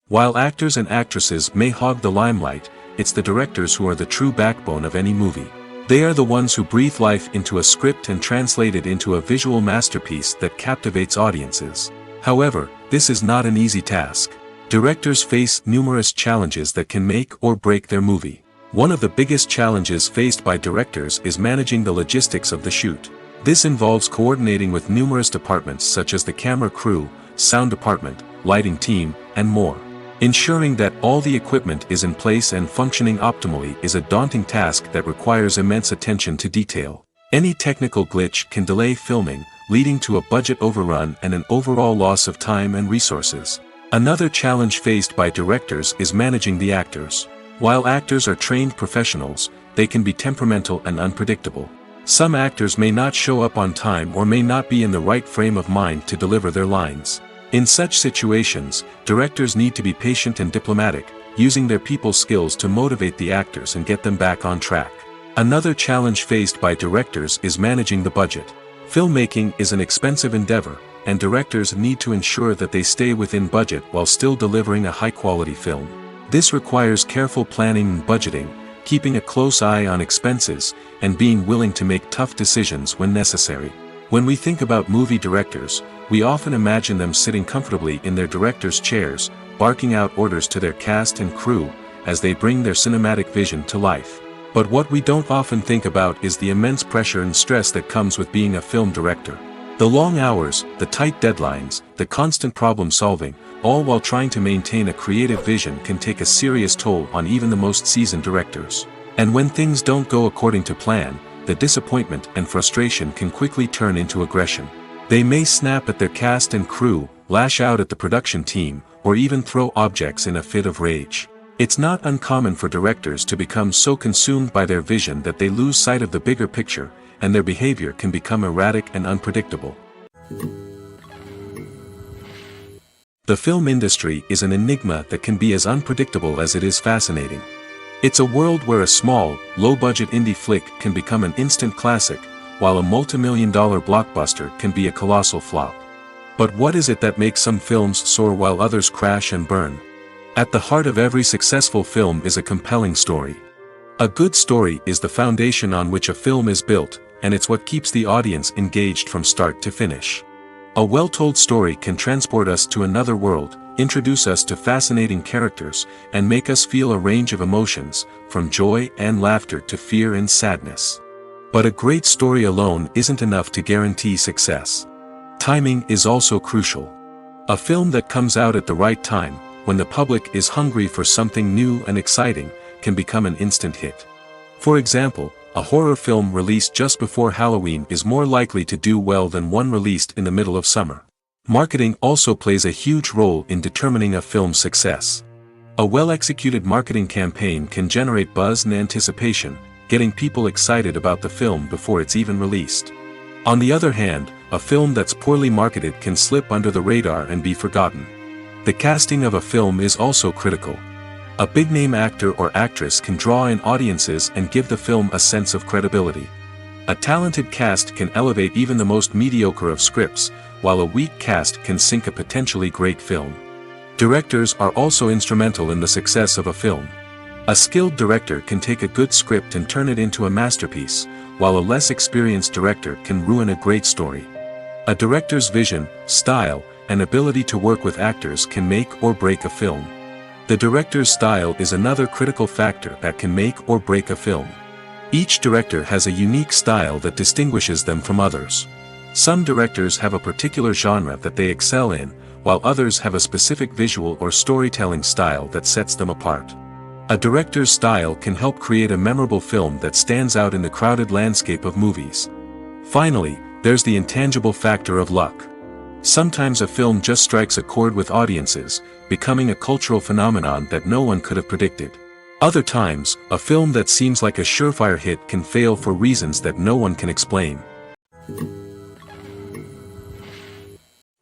While actors and actresses may hog the limelight, it's the directors who are the true backbone of any movie. They are the ones who breathe life into a script and translate it into a visual masterpiece that captivates audiences. However, this is not an easy task. Directors face numerous challenges that can make or break their movie. One of the biggest challenges faced by directors is managing the logistics of the shoot. This involves coordinating with numerous departments such as the camera crew, sound department, lighting team, and more. Ensuring that all the equipment is in place and functioning optimally is a daunting task that requires immense attention to detail. Any technical glitch can delay filming, leading to a budget overrun and an overall loss of time and resources. Another challenge faced by directors is managing the actors. While actors are trained professionals, they can be temperamental and unpredictable. Some actors may not show up on time or may not be in the right frame of mind to deliver their lines. In such situations, directors need to be patient and diplomatic, using their people skills to motivate the actors and get them back on track. Another challenge faced by directors is managing the budget. Filmmaking is an expensive endeavor, and directors need to ensure that they stay within budget while still delivering a high-quality film. This requires careful planning and budgeting, keeping a close eye on expenses, and being willing to make tough decisions when necessary. When we think about movie directors, we often imagine them sitting comfortably in their director's chairs, barking out orders to their cast and crew, as they bring their cinematic vision to life. But what we don't often think about is the immense pressure and stress that comes with being a film director. The long hours, the tight deadlines, the constant problem solving, all while trying to maintain a creative vision can take a serious toll on even the most seasoned directors. And when things don't go according to plan, the disappointment and frustration can quickly turn into aggression. They may snap at their cast and crew, lash out at the production team, or even throw objects in a fit of rage. It's not uncommon for directors to become so consumed by their vision that they lose sight of the bigger picture, and their behavior can become erratic and unpredictable. The film industry is an enigma that can be as unpredictable as it is fascinating. It's a world where a small, low-budget indie flick can become an instant classic, while a multi-million-dollar blockbuster can be a colossal flop. But what is it that makes some films soar while others crash and burn? At the heart of every successful film is a compelling story. A good story is the foundation on which a film is built, and it's what keeps the audience engaged from start to finish. A well-told story can transport us to another world, introduce us to fascinating characters, and make us feel a range of emotions, from joy and laughter to fear and sadness. But a great story alone isn't enough to guarantee success. Timing is also crucial. A film that comes out at the right time, when the public is hungry for something new and exciting, can become an instant hit. For example, a horror film released just before Halloween is more likely to do well than one released in the middle of summer. Marketing also plays a huge role in determining a film's success. A well-executed marketing campaign can generate buzz and anticipation, getting people excited about the film before it's even released. On the other hand, a film that's poorly marketed can slip under the radar and be forgotten. The casting of a film is also critical. A big-name actor or actress can draw in audiences and give the film a sense of credibility. A talented cast can elevate even the most mediocre of scripts, while a weak cast can sink a potentially great film. Directors are also instrumental in the success of a film. A skilled director can take a good script and turn it into a masterpiece, while a less experienced director can ruin a great story. A director's vision, style, and ability to work with actors can make or break a film. The director's style is another critical factor that can make or break a film. Each director has a unique style that distinguishes them from others. Some directors have a particular genre that they excel in, while others have a specific visual or storytelling style that sets them apart. A director's style can help create a memorable film that stands out in the crowded landscape of movies. Finally, there's the intangible factor of luck. Sometimes a film just strikes a chord with audiences, becoming a cultural phenomenon that no one could have predicted. Other times, a film that seems like a surefire hit can fail for reasons that no one can explain.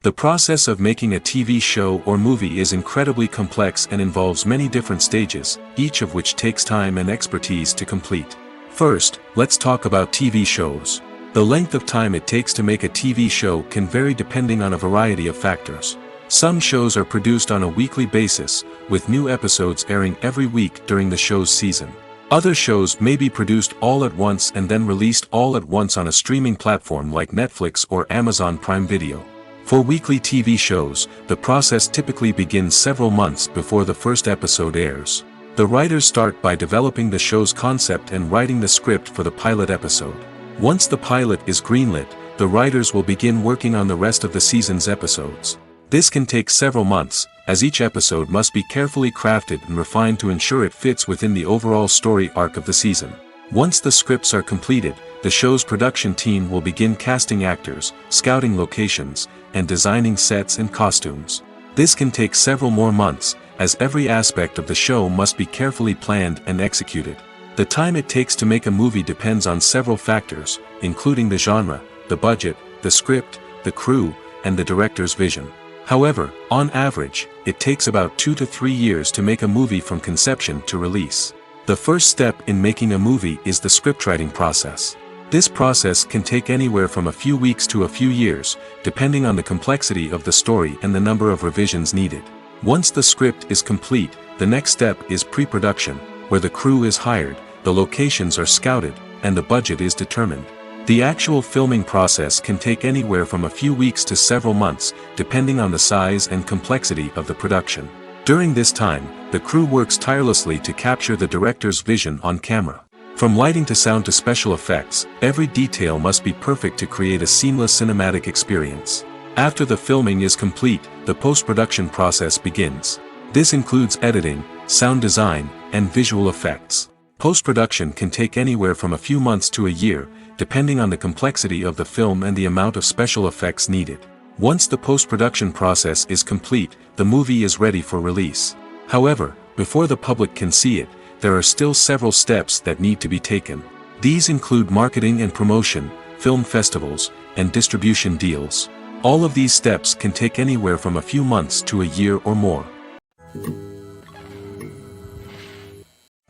The process of making a TV show or movie is incredibly complex and involves many different stages, each of which takes time and expertise to complete. First, let's talk about TV shows. The length of time it takes to make a TV show can vary depending on a variety of factors. Some shows are produced on a weekly basis, with new episodes airing every week during the show's season. Other shows may be produced all at once and then released all at once on a streaming platform like Netflix or Amazon Prime Video. For weekly TV shows, the process typically begins several months before the first episode airs. The writers start by developing the show's concept and writing the script for the pilot episode. Once the pilot is greenlit, the writers will begin working on the rest of the season's episodes. This can take several months, as each episode must be carefully crafted and refined to ensure it fits within the overall story arc of the season. Once the scripts are completed, the show's production team will begin casting actors, scouting locations, and designing sets and costumes. This can take several more months, as every aspect of the show must be carefully planned and executed. The time it takes to make a movie depends on several factors, including the genre, the budget, the script, the crew, and the director's vision. However, on average, it takes about 2 to 3 years to make a movie from conception to release. The first step in making a movie is the scriptwriting process. This process can take anywhere from a few weeks to a few years, depending on the complexity of the story and the number of revisions needed. Once the script is complete, the next step is pre-production, where the crew is hired, the locations are scouted, and the budget is determined. The actual filming process can take anywhere from a few weeks to several months, depending on the size and complexity of the production. During this time, the crew works tirelessly to capture the director's vision on camera. From lighting to sound to special effects, every detail must be perfect to create a seamless cinematic experience. After the filming is complete, the post-production process begins. This includes editing, sound design, and visual effects. Post-production can take anywhere from a few months to a year, depending on the complexity of the film and the amount of special effects needed. Once the post-production process is complete, the movie is ready for release. However, before the public can see it, there are still several steps that need to be taken. These include marketing and promotion, film festivals, and distribution deals. All of these steps can take anywhere from a few months to a year or more.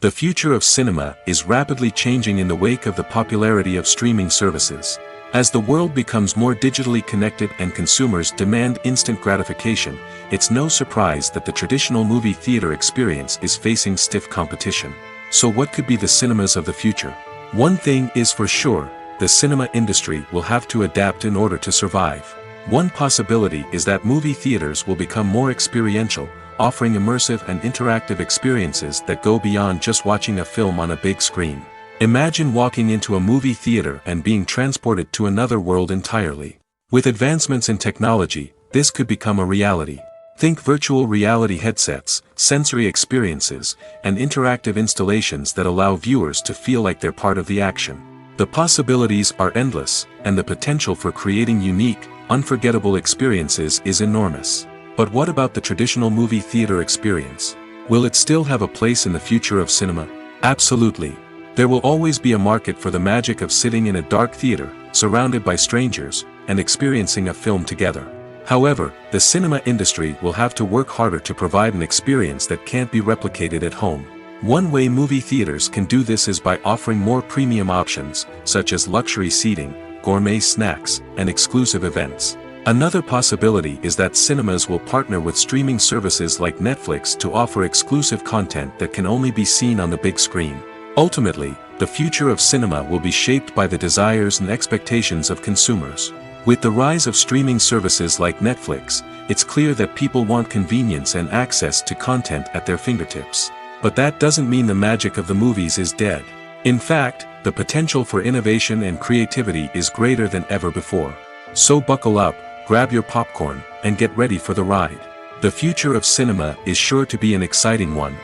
The future of cinema is rapidly changing in the wake of the popularity of streaming services. As the world becomes more digitally connected and consumers demand instant gratification, it's no surprise that the traditional movie theater experience is facing stiff competition. So what could be the cinemas of the future? One thing is for sure, the cinema industry will have to adapt in order to survive. One possibility is that movie theaters will become more experiential, offering immersive and interactive experiences that go beyond just watching a film on a big screen. Imagine walking into a movie theater and being transported to another world entirely. With advancements in technology, this could become a reality. Think virtual reality headsets, sensory experiences, and interactive installations that allow viewers to feel like they're part of the action. The possibilities are endless, and the potential for creating unique, unforgettable experiences is enormous. But what about the traditional movie theater experience? Will it still have a place in the future of cinema? Absolutely. There will always be a market for the magic of sitting in a dark theater, surrounded by strangers, and experiencing a film together. However, the cinema industry will have to work harder to provide an experience that can't be replicated at home. One way movie theaters can do this is by offering more premium options, such as luxury seating, gourmet snacks, and exclusive events. Another possibility is that cinemas will partner with streaming services like Netflix to offer exclusive content that can only be seen on the big screen. Ultimately, the future of cinema will be shaped by the desires and expectations of consumers. With the rise of streaming services like Netflix, it's clear that people want convenience and access to content at their fingertips. But that doesn't mean the magic of the movies is dead. In fact, the potential for innovation and creativity is greater than ever before. So buckle up, grab your popcorn, and get ready for the ride. The future of cinema is sure to be an exciting one.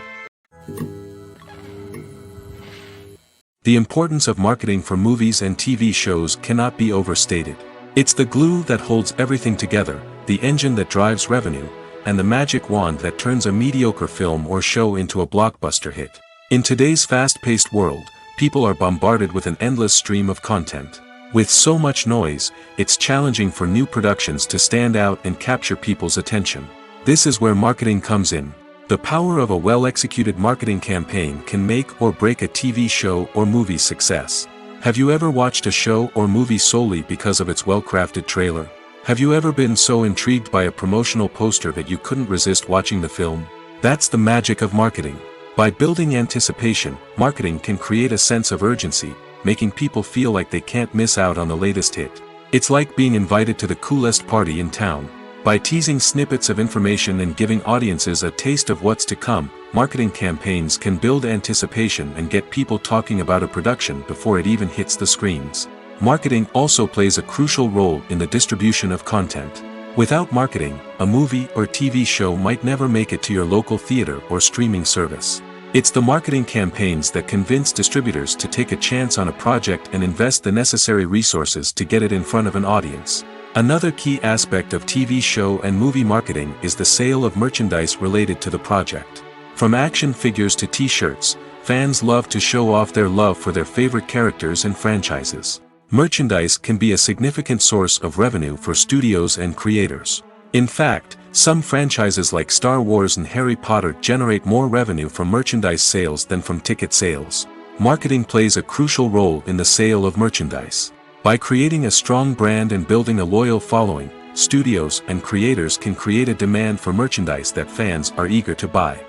The importance of marketing for movies and TV shows cannot be overstated. It's the glue that holds everything together, the engine that drives revenue, and the magic wand that turns a mediocre film or show into a blockbuster hit. In today's fast-paced world, people are bombarded with an endless stream of content. With so much noise, it's challenging for new productions to stand out and capture people's attention. This is where marketing comes in. The power of a well-executed marketing campaign can make or break a TV show or movie's success. Have you ever watched a show or movie solely because of its well-crafted trailer? Have you ever been so intrigued by a promotional poster that you couldn't resist watching the film? That's the magic of marketing. By building anticipation, marketing can create a sense of urgency, making people feel like they can't miss out on the latest hit. It's like being invited to the coolest party in town. By teasing snippets of information and giving audiences a taste of what's to come, marketing campaigns can build anticipation and get people talking about a production before it even hits the screens. Marketing also plays a crucial role in the distribution of content. Without marketing, a movie or TV show might never make it to your local theater or streaming service. It's the marketing campaigns that convince distributors to take a chance on a project and invest the necessary resources to get it in front of an audience. Another key aspect of TV show and movie marketing is the sale of merchandise related to the project. From action figures to t-shirts, fans love to show off their love for their favorite characters and franchises. Merchandise can be a significant source of revenue for studios and creators. In fact, some franchises like Star Wars and Harry Potter generate more revenue from merchandise sales than from ticket sales. Marketing plays a crucial role in the sale of merchandise. By creating a strong brand and building a loyal following, studios and creators can create a demand for merchandise that fans are eager to buy.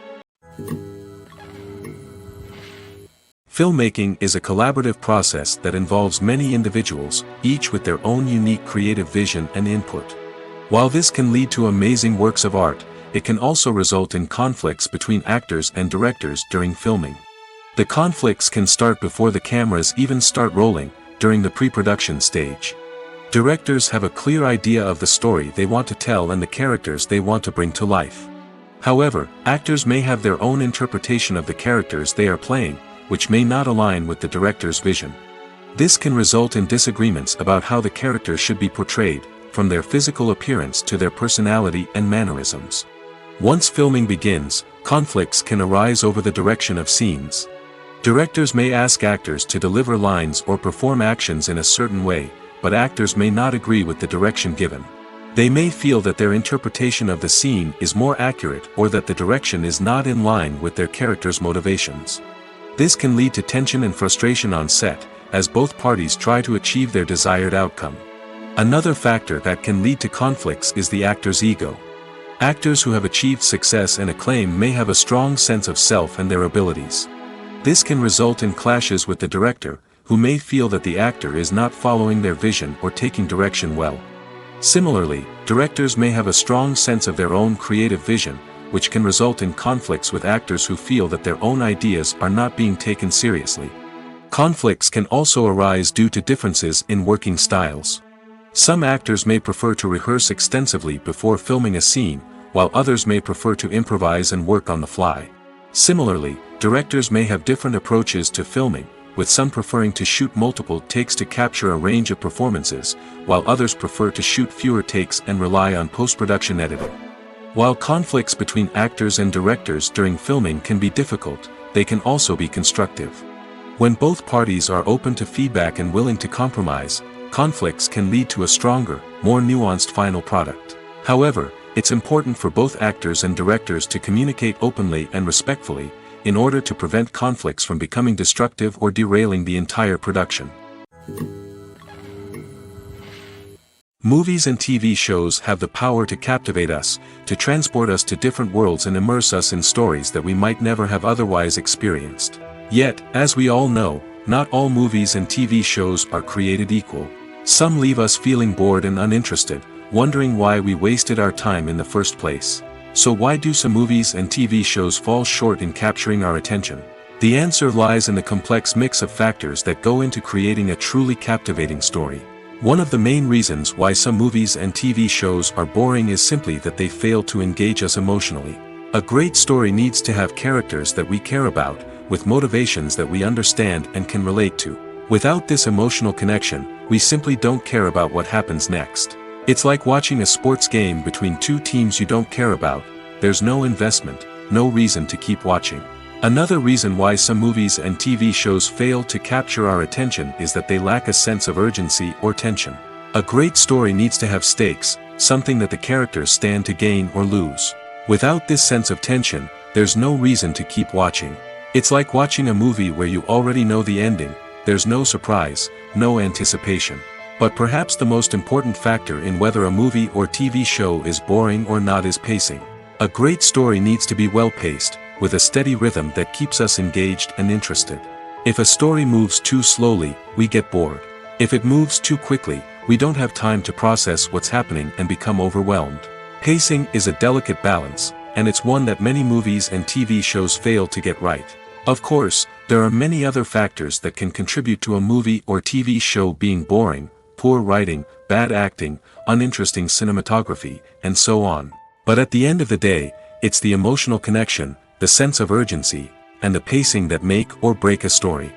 Filmmaking is a collaborative process that involves many individuals, each with their own unique creative vision and input. While this can lead to amazing works of art, it can also result in conflicts between actors and directors during filming. The conflicts can start before the cameras even start rolling, during the pre-production stage. Directors have a clear idea of the story they want to tell and the characters they want to bring to life. However, actors may have their own interpretation of the characters they are playing, which may not align with the director's vision. This can result in disagreements about how the characters should be portrayed, from their physical appearance to their personality and mannerisms. Once filming begins, conflicts can arise over the direction of scenes. Directors may ask actors to deliver lines or perform actions in a certain way, but actors may not agree with the direction given. They may feel that their interpretation of the scene is more accurate or that the direction is not in line with their character's motivations. This can lead to tension and frustration on set, as both parties try to achieve their desired outcome. Another factor that can lead to conflicts is the actor's ego. Actors who have achieved success and acclaim may have a strong sense of self and their abilities. This can result in clashes with the director, who may feel that the actor is not following their vision or taking direction well. Similarly, directors may have a strong sense of their own creative vision, which can result in conflicts with actors who feel that their own ideas are not being taken seriously. Conflicts can also arise due to differences in working styles. Some actors may prefer to rehearse extensively before filming a scene, while others may prefer to improvise and work on the fly. Similarly, directors may have different approaches to filming, with some preferring to shoot multiple takes to capture a range of performances, while others prefer to shoot fewer takes and rely on post-production editing. While conflicts between actors and directors during filming can be difficult, they can also be constructive. When both parties are open to feedback and willing to compromise, conflicts can lead to a stronger, more nuanced final product. However, it's important for both actors and directors to communicate openly and respectfully, in order to prevent conflicts from becoming destructive or derailing the entire production. Movies and TV shows have the power to captivate us, to transport us to different worlds and immerse us in stories that we might never have otherwise experienced. Yet, as we all know, not all movies and TV shows are created equal. Some leave us feeling bored and uninterested, wondering why we wasted our time in the first place. So why do some movies and TV shows fall short in capturing our attention? The answer lies in the complex mix of factors that go into creating a truly captivating story. One of the main reasons why some movies and TV shows are boring is simply that they fail to engage us emotionally. A great story needs to have characters that we care about, with motivations that we understand and can relate to. Without this emotional connection, we simply don't care about what happens next. It's like watching a sports game between two teams you don't care about. There's no investment, no reason to keep watching. Another reason why some movies and TV shows fail to capture our attention is that they lack a sense of urgency or tension. A great story needs to have stakes, something that the characters stand to gain or lose. Without this sense of tension, there's no reason to keep watching. It's like watching a movie where you already know the ending. There's no surprise, no anticipation. But perhaps the most important factor in whether a movie or TV show is boring or not is pacing. A great story needs to be well-paced, with a steady rhythm that keeps us engaged and interested. If a story moves too slowly, we get bored. If it moves too quickly, we don't have time to process what's happening and become overwhelmed. Pacing is a delicate balance, and it's one that many movies and TV shows fail to get right. Of course, there are many other factors that can contribute to a movie or TV show being boring: poor writing, bad acting, uninteresting cinematography, and so on. But at the end of the day, it's the emotional connection, the sense of urgency, and the pacing that make or break a story.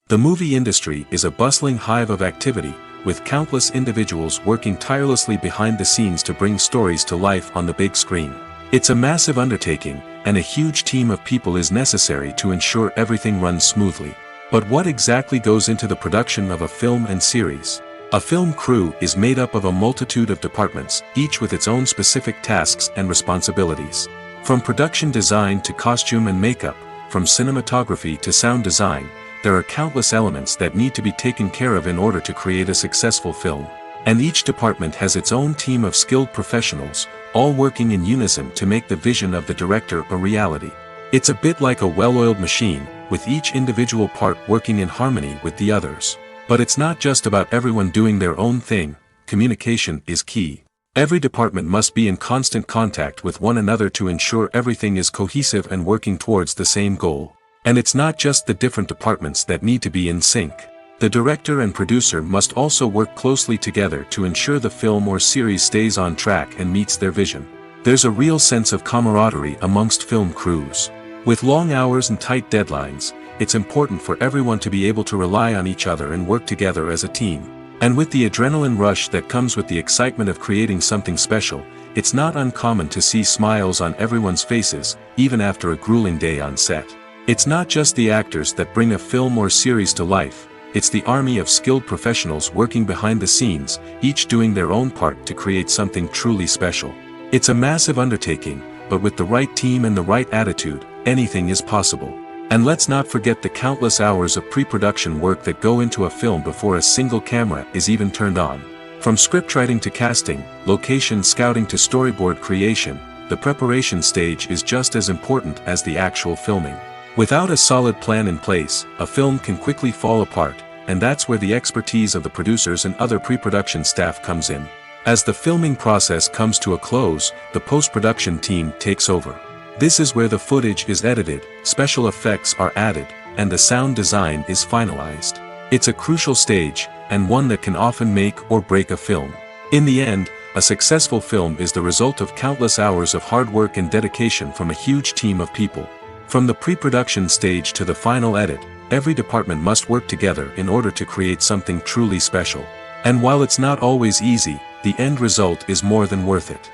The movie industry is a bustling hive of activity, with countless individuals working tirelessly behind the scenes to bring stories to life on the big screen. It's a massive undertaking, and a huge team of people is necessary to ensure everything runs smoothly. But what exactly goes into the production of a film and series? A film crew is made up of a multitude of departments, each with its own specific tasks and responsibilities. From production design to costume and makeup, from cinematography to sound design, there are countless elements that need to be taken care of in order to create a successful film. And each department has its own team of skilled professionals, all working in unison to make the vision of the director a reality. It's a bit like a well-oiled machine, with each individual part working in harmony with the others. But it's not just about everyone doing their own thing. Communication is key. Every department must be in constant contact with one another to ensure everything is cohesive and working towards the same goal. And it's not just the different departments that need to be in sync. The director and producer must also work closely together to ensure the film or series stays on track and meets their vision. There's a real sense of camaraderie amongst film crews. With long hours and tight deadlines, it's important for everyone to be able to rely on each other and work together as a team. And with the adrenaline rush that comes with the excitement of creating something special, it's not uncommon to see smiles on everyone's faces, even after a grueling day on set. It's not just the actors that bring a film or series to life, it's the army of skilled professionals working behind the scenes, each doing their own part to create something truly special. It's a massive undertaking, but with the right team and the right attitude, anything is possible. And let's not forget the countless hours of pre-production work that go into a film before a single camera is even turned on. From scriptwriting to casting, location scouting to storyboard creation, the preparation stage is just as important as the actual filming. Without a solid plan in place, a film can quickly fall apart, and that's where the expertise of the producers and other pre-production staff comes in. As the filming process comes to a close, the post-production team takes over. This is where the footage is edited, special effects are added, and the sound design is finalized. It's a crucial stage, and one that can often make or break a film. In the end, a successful film is the result of countless hours of hard work and dedication from a huge team of people. From the pre-production stage to the final edit, every department must work together in order to create something truly special. And while it's not always easy, the end result is more than worth it.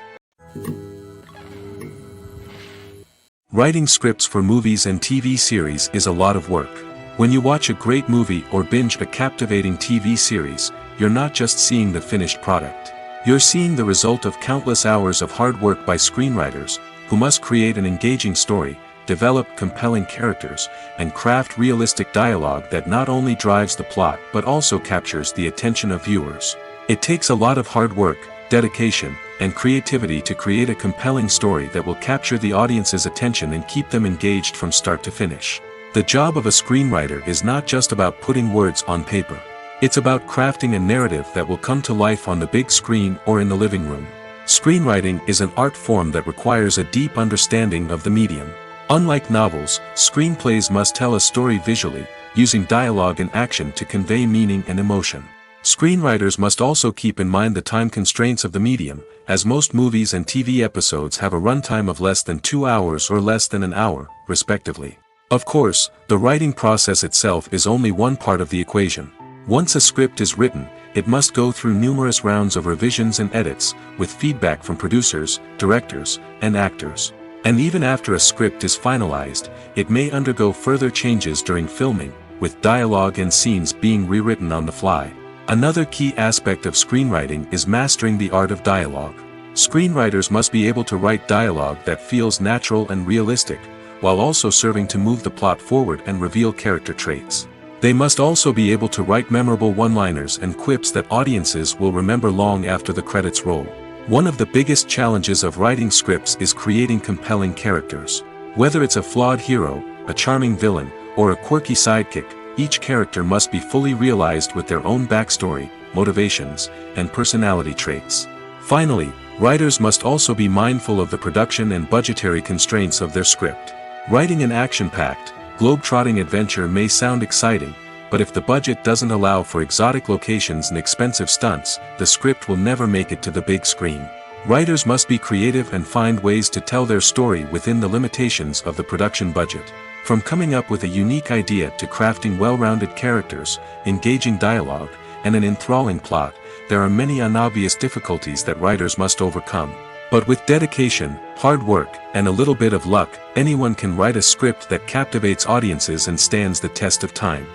Writing scripts for movies and TV series is a lot of work. When you watch a great movie or binge a captivating TV series, you're not just seeing the finished product. You're seeing the result of countless hours of hard work by screenwriters, who must create an engaging story, develop compelling characters, and craft realistic dialogue that not only drives the plot but also captures the attention of viewers. It takes a lot of hard work, dedication, and creativity to create a compelling story that will capture the audience's attention and keep them engaged from start to finish. The job of a screenwriter is not just about putting words on paper. It's about crafting a narrative that will come to life on the big screen or in the living room. Screenwriting is an art form that requires a deep understanding of the medium. Unlike novels, screenplays must tell a story visually, using dialogue and action to convey meaning and emotion. Screenwriters must also keep in mind the time constraints of the medium, as most movies and TV episodes have a runtime of less than 2 hours or less than an hour, respectively. Of course, the writing process itself is only one part of the equation. Once a script is written, it must go through numerous rounds of revisions and edits, with feedback from producers, directors, and actors. And even after a script is finalized, it may undergo further changes during filming, with dialogue and scenes being rewritten on the fly. Another key aspect of screenwriting is mastering the art of dialogue. Screenwriters must be able to write dialogue that feels natural and realistic, while also serving to move the plot forward and reveal character traits. They must also be able to write memorable one-liners and quips that audiences will remember long after the credits roll. One of the biggest challenges of writing scripts is creating compelling characters. Whether it's a flawed hero, a charming villain, or a quirky sidekick, each character must be fully realized with their own backstory, motivations, and personality traits. Finally, writers must also be mindful of the production and budgetary constraints of their script. Writing an action-packed, globe-trotting adventure may sound exciting, but if the budget doesn't allow for exotic locations and expensive stunts, the script will never make it to the big screen. Writers must be creative and find ways to tell their story within the limitations of the production budget. From coming up with a unique idea to crafting well-rounded characters, engaging dialogue, and an enthralling plot, there are many unobvious difficulties that writers must overcome. But with dedication, hard work, and a little bit of luck, anyone can write a script that captivates audiences and stands the test of time.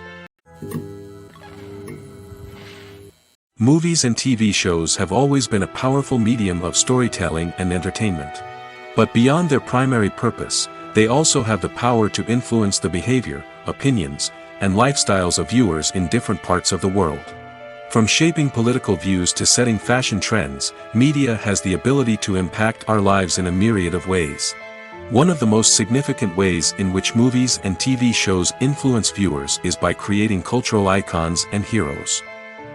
Movies and TV shows have always been a powerful medium of storytelling and entertainment. But beyond their primary purpose, they also have the power to influence the behavior, opinions, and lifestyles of viewers in different parts of the world. From shaping political views to setting fashion trends, media has the ability to impact our lives in a myriad of ways. One of the most significant ways in which movies and TV shows influence viewers is by creating cultural icons and heroes.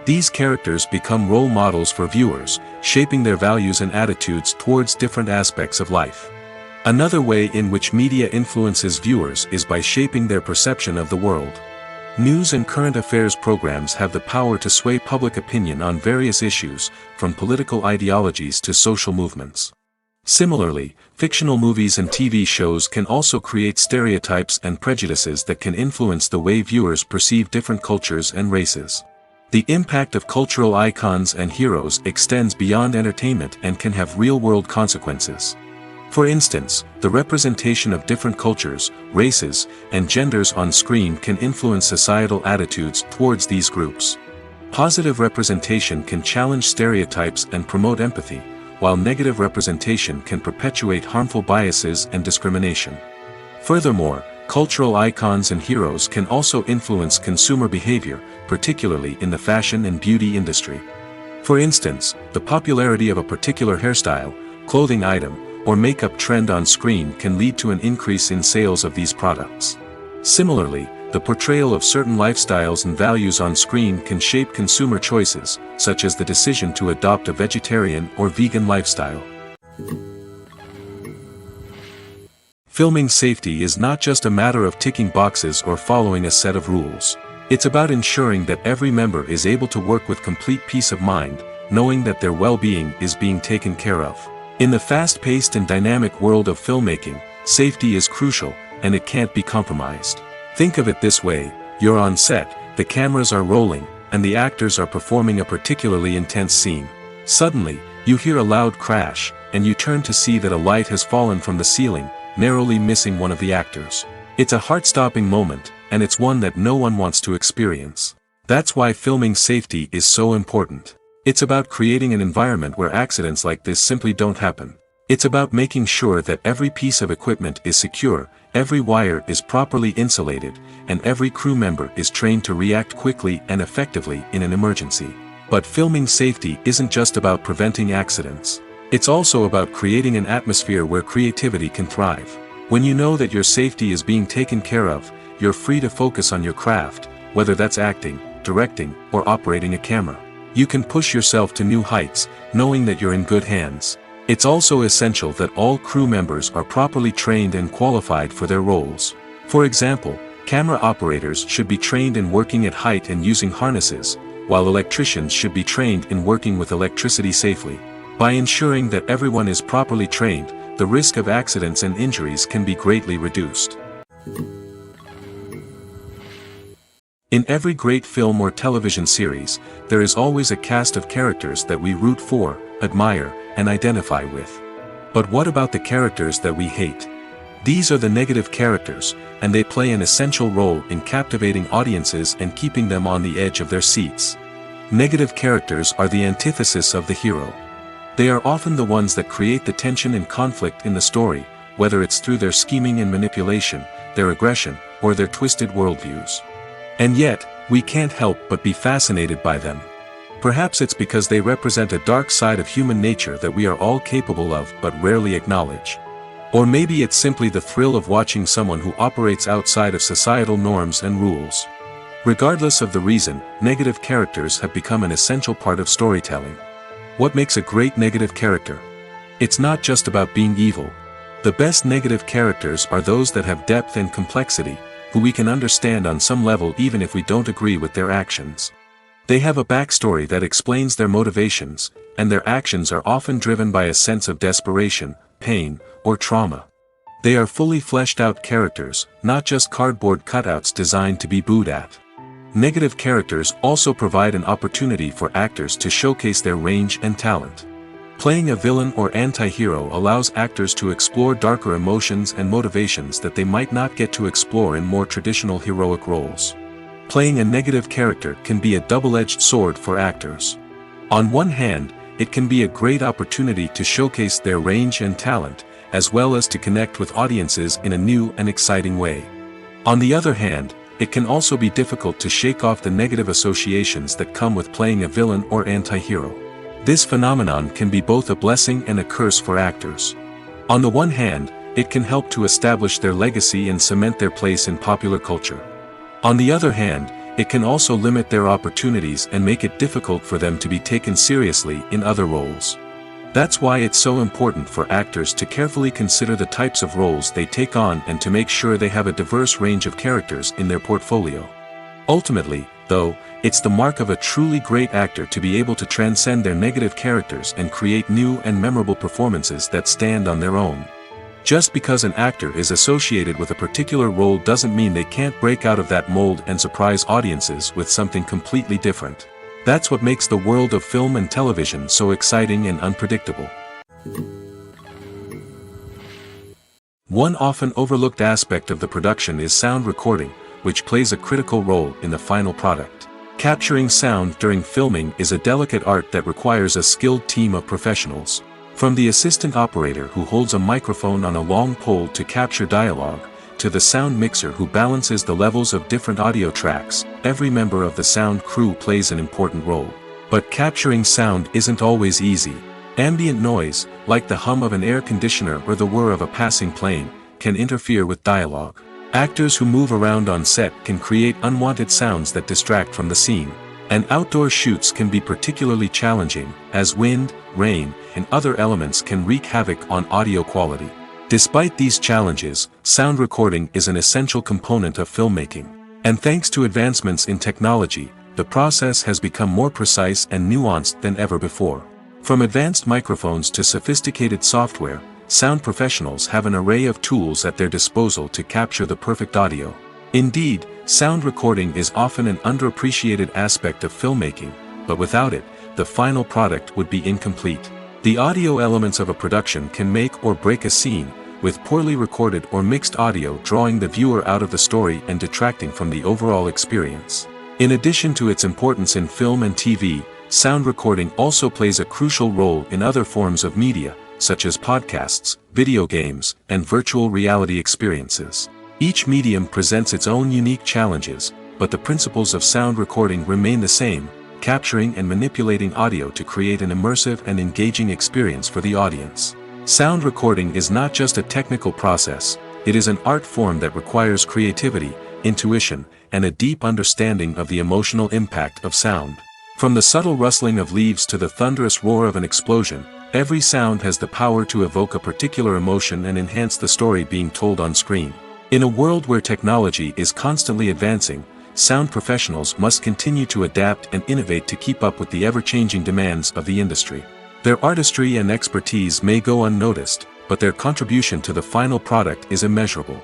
These characters become role models for viewers, shaping their values and attitudes towards different aspects of life. Another way in which media influences viewers is by shaping their perception of the world. News and current affairs programs have the power to sway public opinion on various issues, from political ideologies to social movements. Similarly, fictional movies and TV shows can also create stereotypes and prejudices that can influence the way viewers perceive different cultures and races. The impact of cultural icons and heroes extends beyond entertainment and can have real-world consequences. For instance, the representation of different cultures, races, and genders on screen can influence societal attitudes towards these groups. Positive representation can challenge stereotypes and promote empathy, while negative representation can perpetuate harmful biases and discrimination. Furthermore, cultural icons and heroes can also influence consumer behavior, particularly in the fashion and beauty industry. For instance, the popularity of a particular hairstyle, clothing item, or makeup trend on screen can lead to an increase in sales of these products. Similarly, the portrayal of certain lifestyles and values on screen can shape consumer choices, such as the decision to adopt a vegetarian or vegan lifestyle. Filming safety is not just a matter of ticking boxes or following a set of rules. It's about ensuring that every member is able to work with complete peace of mind, knowing that their well-being is being taken care of. In the fast-paced and dynamic world of filmmaking, safety is crucial, and it can't be compromised. Think of it this way: you're on set, the cameras are rolling, and the actors are performing a particularly intense scene. Suddenly, you hear a loud crash, and you turn to see that a light has fallen from the ceiling, narrowly missing one of the actors. It's a heart-stopping moment, and it's one that no one wants to experience. That's why filming safety is so important. It's about creating an environment where accidents like this simply don't happen. It's about making sure that every piece of equipment is secure, every wire is properly insulated, and every crew member is trained to react quickly and effectively in an emergency. But filming safety isn't just about preventing accidents. It's also about creating an atmosphere where creativity can thrive. When you know that your safety is being taken care of, you're free to focus on your craft, whether that's acting, directing, or operating a camera. You can push yourself to new heights, knowing that you're in good hands. It's also essential that all crew members are properly trained and qualified for their roles. For example, camera operators should be trained in working at height and using harnesses, while electricians should be trained in working with electricity safely. By ensuring that everyone is properly trained, the risk of accidents and injuries can be greatly reduced. In every great film or television series, there is always a cast of characters that we root for, admire, and identify with. But what about the characters that we hate? These are the negative characters, and they play an essential role in captivating audiences and keeping them on the edge of their seats. Negative characters are the antithesis of the hero. They are often the ones that create the tension and conflict in the story, whether it's through their scheming and manipulation, their aggression, or their twisted worldviews. And yet, we can't help but be fascinated by them. Perhaps it's because they represent a dark side of human nature that we are all capable of but rarely acknowledge. Or maybe it's simply the thrill of watching someone who operates outside of societal norms and rules. Regardless of the reason, negative characters have become an essential part of storytelling. What makes a great negative character? It's not just about being evil. The best negative characters are those that have depth and complexity, who we can understand on some level even if we don't agree with their actions. They have a backstory that explains their motivations, and their actions are often driven by a sense of desperation, pain, or trauma. They are fully fleshed out characters, not just cardboard cutouts designed to be booed at. Negative characters also provide an opportunity for actors to showcase their range and talent. Playing a villain or anti-hero allows actors to explore darker emotions and motivations that they might not get to explore in more traditional heroic roles. Playing a negative character can be a double-edged sword for actors. On one hand, it can be a great opportunity to showcase their range and talent, as well as to connect with audiences in a new and exciting way. On the other hand, it can also be difficult to shake off the negative associations that come with playing a villain or anti-hero. This phenomenon can be both a blessing and a curse for actors. On the one hand, it can help to establish their legacy and cement their place in popular culture. On the other hand, it can also limit their opportunities and make it difficult for them to be taken seriously in other roles. That's why it's so important for actors to carefully consider the types of roles they take on and to make sure they have a diverse range of characters in their portfolio. Ultimately, though, it's the mark of a truly great actor to be able to transcend their negative characters and create new and memorable performances that stand on their own. Just because an actor is associated with a particular role doesn't mean they can't break out of that mold and surprise audiences with something completely different. That's what makes the world of film and television so exciting and unpredictable. One often overlooked aspect of the production is sound recording, which plays a critical role in the final product. Capturing sound during filming is a delicate art that requires a skilled team of professionals. From the assistant operator who holds a microphone on a long pole to capture dialogue, to the sound mixer who balances the levels of different audio tracks, every member of the sound crew plays an important role. But capturing sound isn't always easy. Ambient noise, like the hum of an air conditioner or the whir of a passing plane, can interfere with dialogue. Actors who move around on set can create unwanted sounds that distract from the scene. And outdoor shoots can be particularly challenging, as wind, rain, and other elements can wreak havoc on audio quality. Despite these challenges, sound recording is an essential component of filmmaking. And thanks to advancements in technology, the process has become more precise and nuanced than ever before. From advanced microphones to sophisticated software, sound professionals have an array of tools at their disposal to capture the perfect audio. Indeed, sound recording is often an underappreciated aspect of filmmaking, but without it, the final product would be incomplete. The audio elements of a production can make or break a scene, with poorly recorded or mixed audio drawing the viewer out of the story and detracting from the overall experience. In addition to its importance in film and TV, sound recording also plays a crucial role in other forms of media, such as podcasts, video games, and virtual reality experiences. Each medium presents its own unique challenges, but the principles of sound recording remain the same, capturing and manipulating audio to create an immersive and engaging experience for the audience. Sound recording is not just a technical process, it is an art form that requires creativity, intuition, and a deep understanding of the emotional impact of sound. From the subtle rustling of leaves to the thunderous roar of an explosion, every sound has the power to evoke a particular emotion and enhance the story being told on screen. In a world where technology is constantly advancing, sound professionals must continue to adapt and innovate to keep up with the ever-changing demands of the industry. Their artistry and expertise may go unnoticed, but their contribution to the final product is immeasurable.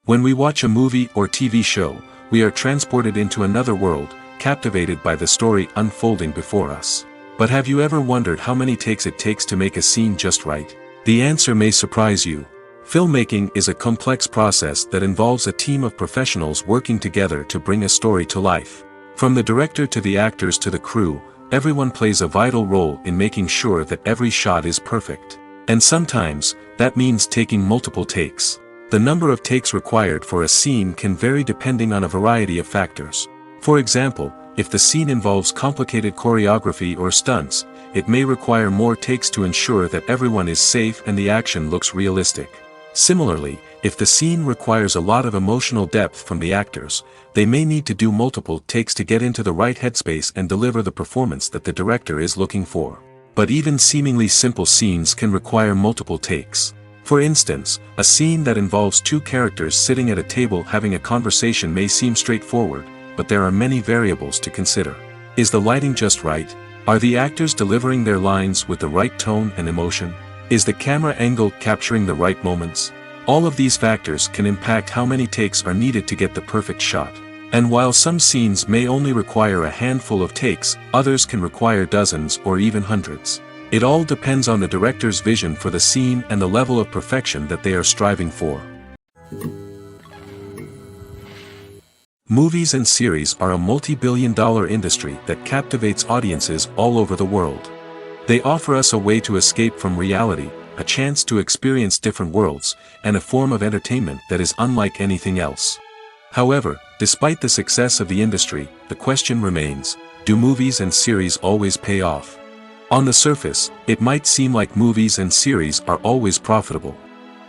When we watch a movie or TV show, we are transported into another world, captivated by the story unfolding before us. But have you ever wondered how many takes it takes to make a scene just right? The answer may surprise you. Filmmaking is a complex process that involves a team of professionals working together to bring a story to life. From the director to the actors to the crew, everyone plays a vital role in making sure that every shot is perfect. And sometimes, that means taking multiple takes. The number of takes required for a scene can vary depending on a variety of factors. For example, if the scene involves complicated choreography or stunts, it may require more takes to ensure that everyone is safe and the action looks realistic. Similarly, if the scene requires a lot of emotional depth from the actors, they may need to do multiple takes to get into the right headspace and deliver the performance that the director is looking for. But even seemingly simple scenes can require multiple takes. For instance, a scene that involves two characters sitting at a table having a conversation may seem straightforward, but there are many variables to consider. Is the lighting just right? Are the actors delivering their lines with the right tone and emotion? Is the camera angle capturing the right moments? All of these factors can impact how many takes are needed to get the perfect shot. And while some scenes may only require a handful of takes, others can require dozens or even hundreds. It all depends on the director's vision for the scene and the level of perfection that they are striving for. Movies and series are a multi-billion-dollar industry that captivates audiences all over the world. They offer us a way to escape from reality, a chance to experience different worlds, and a form of entertainment that is unlike anything else. However, despite the success of the industry, the question remains, do movies and series always pay off? On the surface, it might seem like movies and series are always profitable.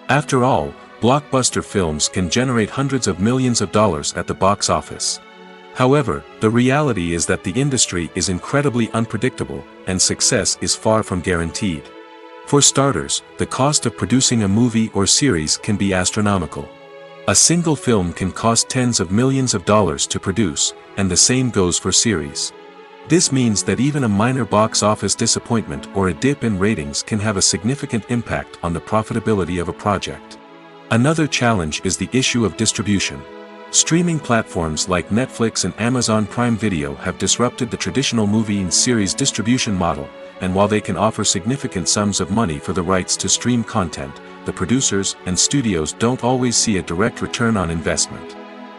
After all, blockbuster films can generate hundreds of millions of dollars at the box office. However, the reality is that the industry is incredibly unpredictable, and success is far from guaranteed. For starters, the cost of producing a movie or series can be astronomical. A single film can cost tens of millions of dollars to produce, and the same goes for series. This means that even a minor box office disappointment or a dip in ratings can have a significant impact on the profitability of a project. Another challenge is the issue of distribution. Streaming platforms like Netflix and Amazon Prime Video have disrupted the traditional movie and series distribution model, and while they can offer significant sums of money for the rights to stream content, the producers and studios don't always see a direct return on investment.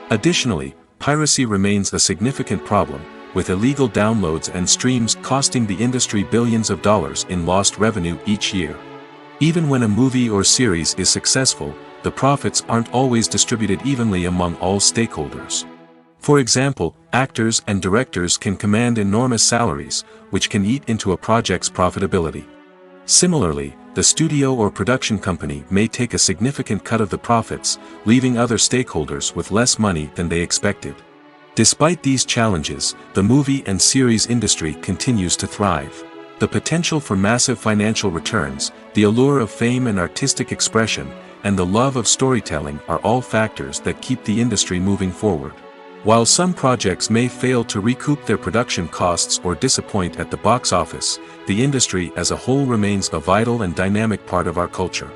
Additionally, piracy remains a significant problem, with illegal downloads and streams costing the industry billions of dollars in lost revenue each year. Even when a movie or series is successful, the profits aren't always distributed evenly among all stakeholders. For example, actors and directors can command enormous salaries, which can eat into a project's profitability. Similarly, the studio or production company may take a significant cut of the profits, leaving other stakeholders with less money than they expected. Despite these challenges, the movie and series industry continues to thrive. The potential for massive financial returns, the allure of fame and artistic expression, and the love of storytelling are all factors that keep the industry moving forward. While some projects may fail to recoup their production costs or disappoint at the box office, the industry as a whole remains a vital and dynamic part of our culture.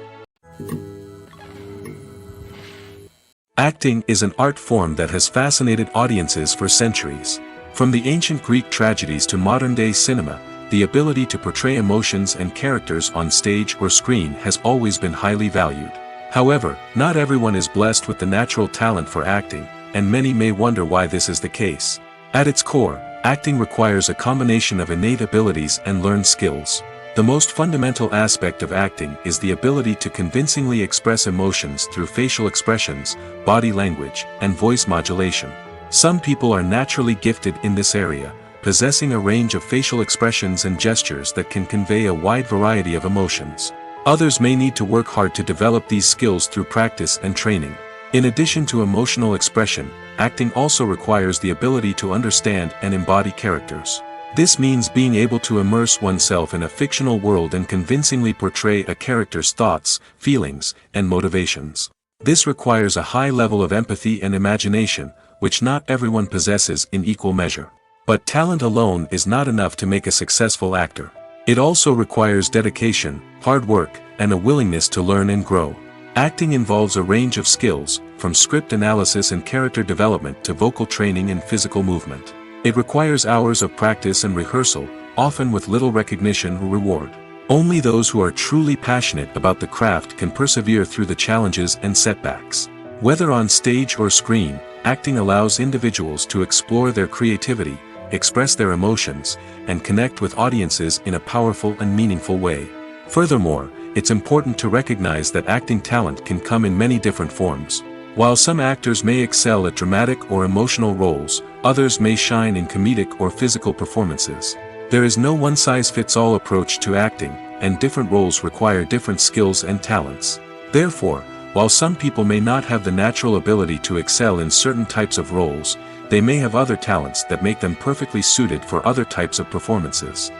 Acting is an art form that has fascinated audiences for centuries. From the ancient Greek tragedies to modern-day cinema, the ability to portray emotions and characters on stage or screen has always been highly valued. However, not everyone is blessed with the natural talent for acting, and many may wonder why this is the case. At its core, acting requires a combination of innate abilities and learned skills. The most fundamental aspect of acting is the ability to convincingly express emotions through facial expressions, body language, and voice modulation. Some people are naturally gifted in this area, possessing a range of facial expressions and gestures that can convey a wide variety of emotions. Others may need to work hard to develop these skills through practice and training. In addition to emotional expression, acting also requires the ability to understand and embody characters. This means being able to immerse oneself in a fictional world and convincingly portray a character's thoughts, feelings, and motivations. This requires a high level of empathy and imagination, which not everyone possesses in equal measure. But talent alone is not enough to make a successful actor. It also requires dedication, hard work, and a willingness to learn and grow. Acting involves a range of skills, from script analysis and character development to vocal training and physical movement. It requires hours of practice and rehearsal, often with little recognition or reward. Only those who are truly passionate about the craft can persevere through the challenges and setbacks. Whether on stage or screen, acting allows individuals to explore their creativity, express their emotions, and connect with audiences in a powerful and meaningful way. Furthermore, it's important to recognize that acting talent can come in many different forms. While some actors may excel at dramatic or emotional roles, others may shine in comedic or physical performances. There is no one-size-fits-all approach to acting, and different roles require different skills and talents. Therefore, while some people may not have the natural ability to excel in certain types of roles, they may have other talents that make them perfectly suited for other types of performances.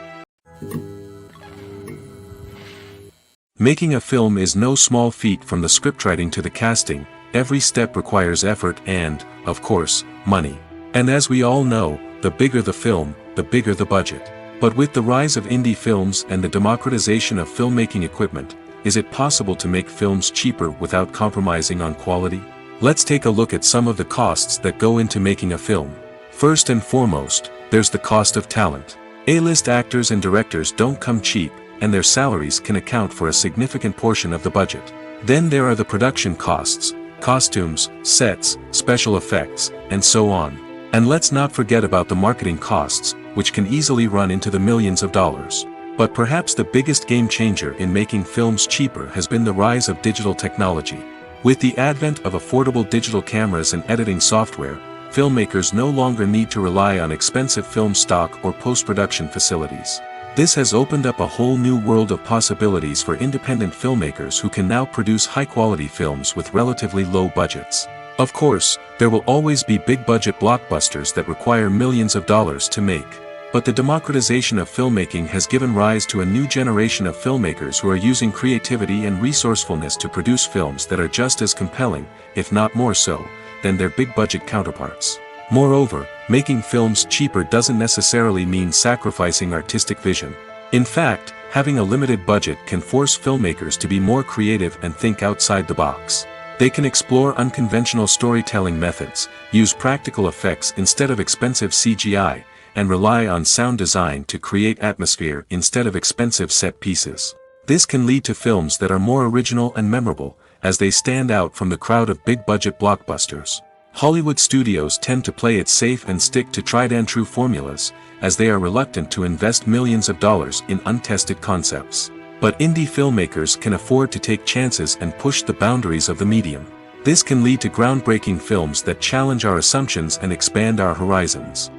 Making a film is no small feat. From the scriptwriting to the casting, every step requires effort and, of course, money. And as we all know, the bigger the film, the bigger the budget. But with the rise of indie films and the democratization of filmmaking equipment, is it possible to make films cheaper without compromising on quality? Let's take a look at some of the costs that go into making a film. First and foremost, there's the cost of talent. A-list actors and directors don't come cheap, and their salaries can account for a significant portion of the budget. Then there are the production costs, costumes, sets, special effects, and so on. And let's not forget about the marketing costs, which can easily run into the millions of dollars. But perhaps the biggest game changer in making films cheaper has been the rise of digital technology. With the advent of affordable digital cameras and editing software, filmmakers no longer need to rely on expensive film stock or post-production facilities. This has opened up a whole new world of possibilities for independent filmmakers who can now produce high-quality films with relatively low budgets. Of course, there will always be big-budget blockbusters that require millions of dollars to make. But the democratization of filmmaking has given rise to a new generation of filmmakers who are using creativity and resourcefulness to produce films that are just as compelling, if not more so, than their big-budget counterparts. Moreover, making films cheaper doesn't necessarily mean sacrificing artistic vision. In fact, having a limited budget can force filmmakers to be more creative and think outside the box. They can explore unconventional storytelling methods, use practical effects instead of expensive CGI, and rely on sound design to create atmosphere instead of expensive set pieces. This can lead to films that are more original and memorable, as they stand out from the crowd of big-budget blockbusters. Hollywood studios tend to play it safe and stick to tried-and-true formulas, as they are reluctant to invest millions of dollars in untested concepts. But indie filmmakers can afford to take chances and push the boundaries of the medium. This can lead to groundbreaking films that challenge our assumptions and expand our horizons.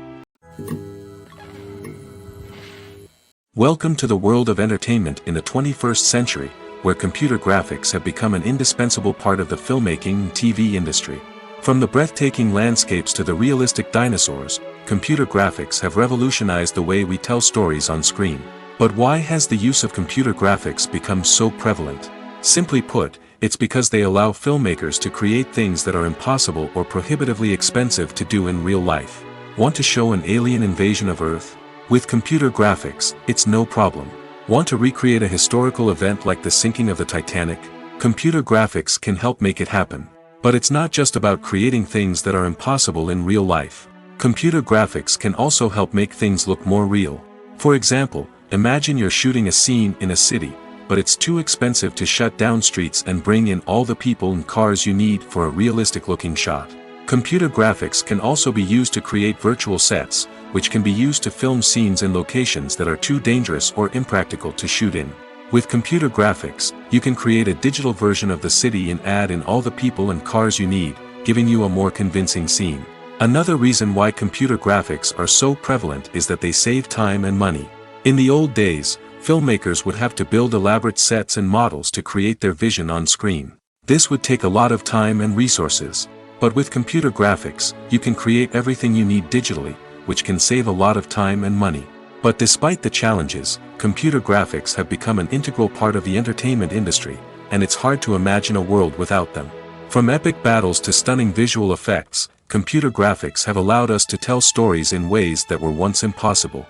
Welcome to the world of entertainment in the 21st century, where computer graphics have become an indispensable part of the filmmaking and TV industry. From the breathtaking landscapes to the realistic dinosaurs, computer graphics have revolutionized the way we tell stories on screen. But why has the use of computer graphics become so prevalent? Simply put, it's because they allow filmmakers to create things that are impossible or prohibitively expensive to do in real life. Want to show an alien invasion of Earth? With computer graphics, it's no problem. Want to recreate a historical event like the sinking of the Titanic? Computer graphics can help make it happen. But it's not just about creating things that are impossible in real life. Computer graphics can also help make things look more real. For example, imagine you're shooting a scene in a city, but it's too expensive to shut down streets and bring in all the people and cars you need for a realistic-looking shot. Computer graphics can also be used to create virtual sets, which can be used to film scenes in locations that are too dangerous or impractical to shoot in. With computer graphics, you can create a digital version of the city and add in all the people and cars you need, giving you a more convincing scene. Another reason why computer graphics are so prevalent is that they save time and money. In the old days, filmmakers would have to build elaborate sets and models to create their vision on screen. This would take a lot of time and resources. But with computer graphics, you can create everything you need digitally, which can save a lot of time and money. But despite the challenges, computer graphics have become an integral part of the entertainment industry, and it's hard to imagine a world without them. From epic battles to stunning visual effects, computer graphics have allowed us to tell stories in ways that were once impossible.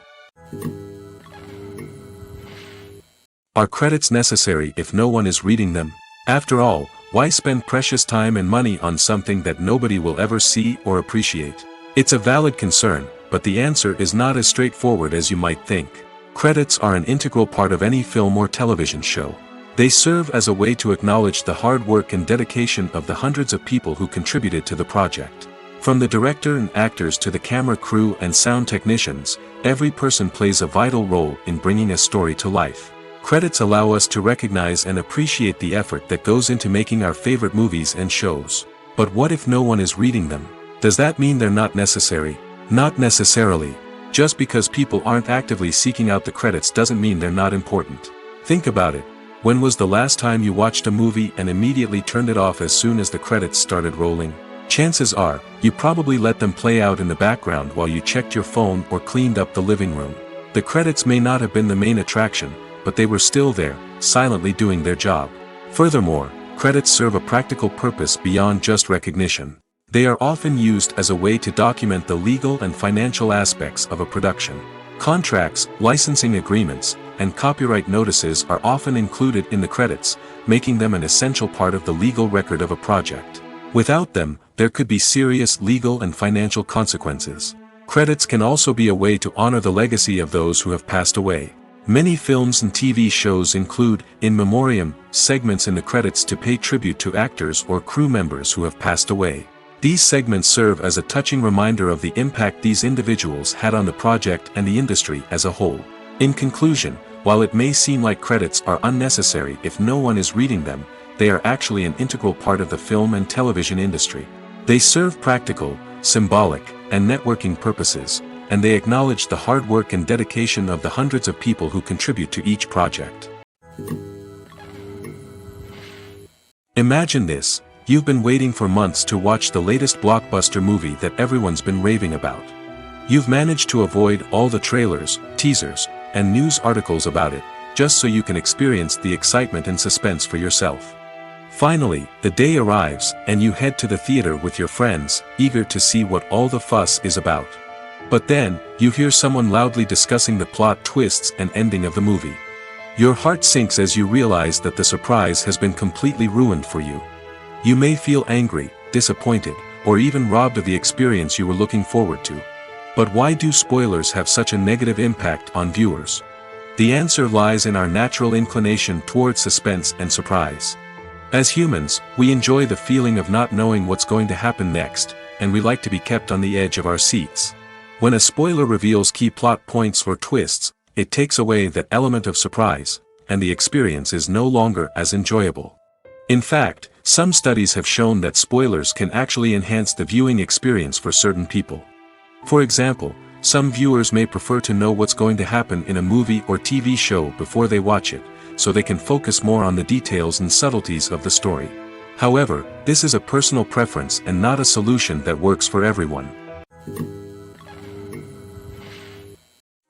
Are credits necessary if no one is reading them? After all, why spend precious time and money on something that nobody will ever see or appreciate? It's a valid concern, but the answer is not as straightforward as you might think. Credits are an integral part of any film or television show. They serve as a way to acknowledge the hard work and dedication of the hundreds of people who contributed to the project. From the director and actors to the camera crew and sound technicians, every person plays a vital role in bringing a story to life. Credits allow us to recognize and appreciate the effort that goes into making our favorite movies and shows. But what if no one is reading them? Does that mean they're not necessary? Not necessarily. Just because people aren't actively seeking out the credits doesn't mean they're not important. Think about it. When was the last time you watched a movie and immediately turned it off as soon as the credits started rolling? Chances are, you probably let them play out in the background while you checked your phone or cleaned up the living room. The credits may not have been the main attraction, but they were still there, silently doing their job. Furthermore, credits serve a practical purpose beyond just recognition. They are often used as a way to document the legal and financial aspects of a production. Contracts, licensing agreements, and copyright notices are often included in the credits, making them an essential part of the legal record of a project. Without them, there could be serious legal and financial consequences. Credits can also be a way to honor the legacy of those who have passed away. Many films and TV shows include, in memoriam, segments in the credits to pay tribute to actors or crew members who have passed away. These segments serve as a touching reminder of the impact these individuals had on the project and the industry as a whole. In conclusion, while it may seem like credits are unnecessary if no one is reading them, they are actually an integral part of the film and television industry. They serve practical, symbolic, and networking purposes, and they acknowledge the hard work and dedication of the hundreds of people who contribute to each project. Imagine this: you've been waiting for months to watch the latest blockbuster movie that everyone's been raving about. You've managed to avoid all the trailers, teasers, and news articles about it, just so you can experience the excitement and suspense for yourself. Finally, the day arrives, and you head to the theater with your friends, eager to see what all the fuss is about. But then, you hear someone loudly discussing the plot twists and ending of the movie. Your heart sinks as you realize that the surprise has been completely ruined for you. You may feel angry, disappointed, or even robbed of the experience you were looking forward to. But why do spoilers have such a negative impact on viewers? The answer lies in our natural inclination toward suspense and surprise. As humans, we enjoy the feeling of not knowing what's going to happen next, and we like to be kept on the edge of our seats. When a spoiler reveals key plot points or twists, it takes away that element of surprise, and the experience is no longer as enjoyable. In fact, some studies have shown that spoilers can actually enhance the viewing experience for certain people. For example, some viewers may prefer to know what's going to happen in a movie or TV show before they watch it, so they can focus more on the details and subtleties of the story. However, this is a personal preference and not a solution that works for everyone.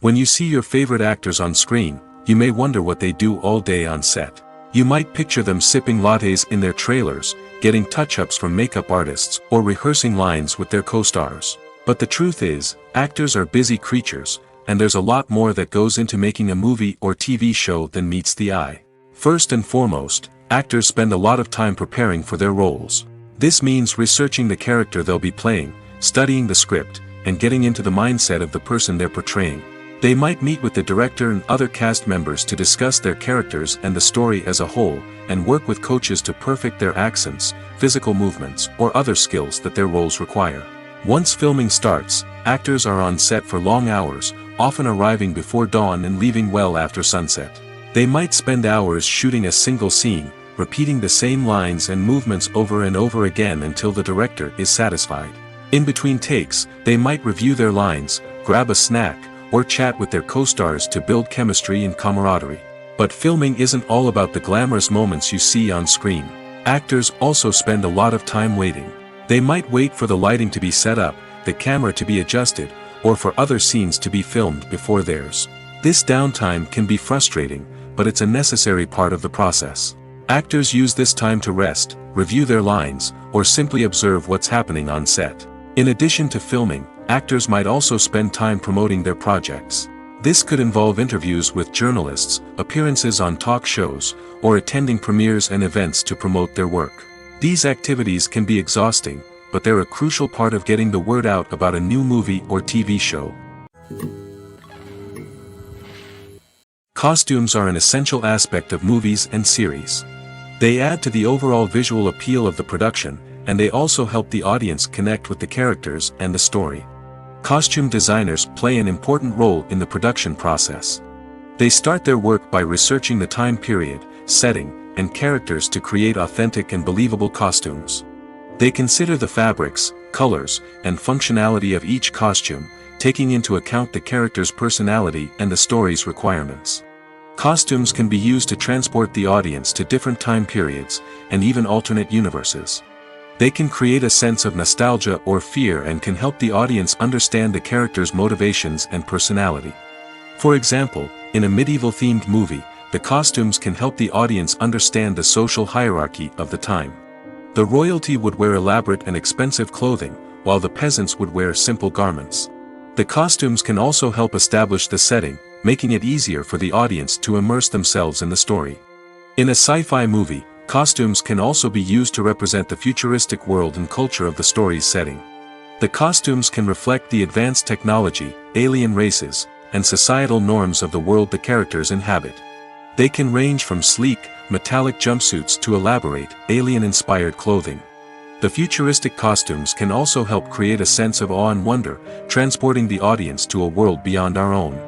When you see your favorite actors on screen, you may wonder what they do all day on set. You might picture them sipping lattes in their trailers, getting touch-ups from makeup artists, or rehearsing lines with their co-stars. But the truth is, actors are busy creatures, and there's a lot more that goes into making a movie or TV show than meets the eye. First and foremost, actors spend a lot of time preparing for their roles. This means researching the character they'll be playing, studying the script, and getting into the mindset of the person they're portraying. They might meet with the director and other cast members to discuss their characters and the story as a whole, and work with coaches to perfect their accents, physical movements, or other skills that their roles require. Once filming starts, actors are on set for long hours, often arriving before dawn and leaving well after sunset. They might spend hours shooting a single scene, repeating the same lines and movements over and over again until the director is satisfied. In between takes, they might review their lines, grab a snack, or chat with their co-stars to build chemistry and camaraderie. But filming isn't all about the glamorous moments you see on screen. Actors also spend a lot of time waiting. They might wait for the lighting to be set up, the camera to be adjusted, or for other scenes to be filmed before theirs. This downtime can be frustrating, but it's a necessary part of the process. Actors use this time to rest, review their lines, or simply observe what's happening on set. In addition to filming, actors might also spend time promoting their projects. This could involve interviews with journalists, appearances on talk shows, or attending premieres and events to promote their work. These activities can be exhausting, but they're a crucial part of getting the word out about a new movie or TV show. Costumes are an essential aspect of movies and series. They add to the overall visual appeal of the production, and they also help the audience connect with the characters and the story. Costume designers play an important role in the production process. They start their work by researching the time period, setting, and characters to create authentic and believable costumes. They consider the fabrics, colors, and functionality of each costume, taking into account the character's personality and the story's requirements. Costumes can be used to transport the audience to different time periods, and even alternate universes. They can create a sense of nostalgia or fear and can help the audience understand the character's motivations and personality. For example, in a medieval-themed movie, the costumes can help the audience understand the social hierarchy of the time. The royalty would wear elaborate and expensive clothing, while the peasants would wear simple garments. The costumes can also help establish the setting, making it easier for the audience to immerse themselves in the story. In a sci-fi movie, costumes can also be used to represent the futuristic world and culture of the story's setting. The costumes can reflect the advanced technology, alien races, and societal norms of the world the characters inhabit. They can range from sleek, metallic jumpsuits to elaborate, alien-inspired clothing. The futuristic costumes can also help create a sense of awe and wonder, transporting the audience to a world beyond our own.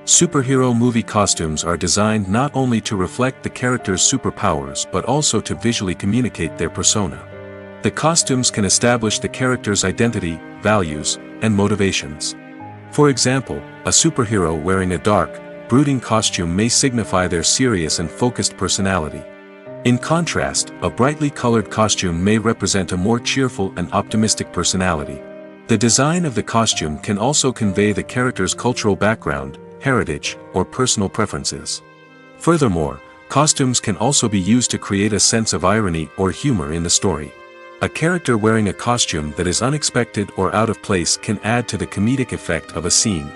Superhero movie costumes are designed not only to reflect the character's superpowers but also to visually communicate their persona. The costumes can establish the character's identity, values, and motivations. For example, a superhero wearing a dark, brooding costume may signify their serious and focused personality. In contrast, a brightly colored costume may represent a more cheerful and optimistic personality. The design of the costume can also convey the character's cultural background, heritage, or personal preferences. Furthermore, costumes can also be used to create a sense of irony or humor in the story. A character wearing a costume that is unexpected or out of place can add to the comedic effect of a scene.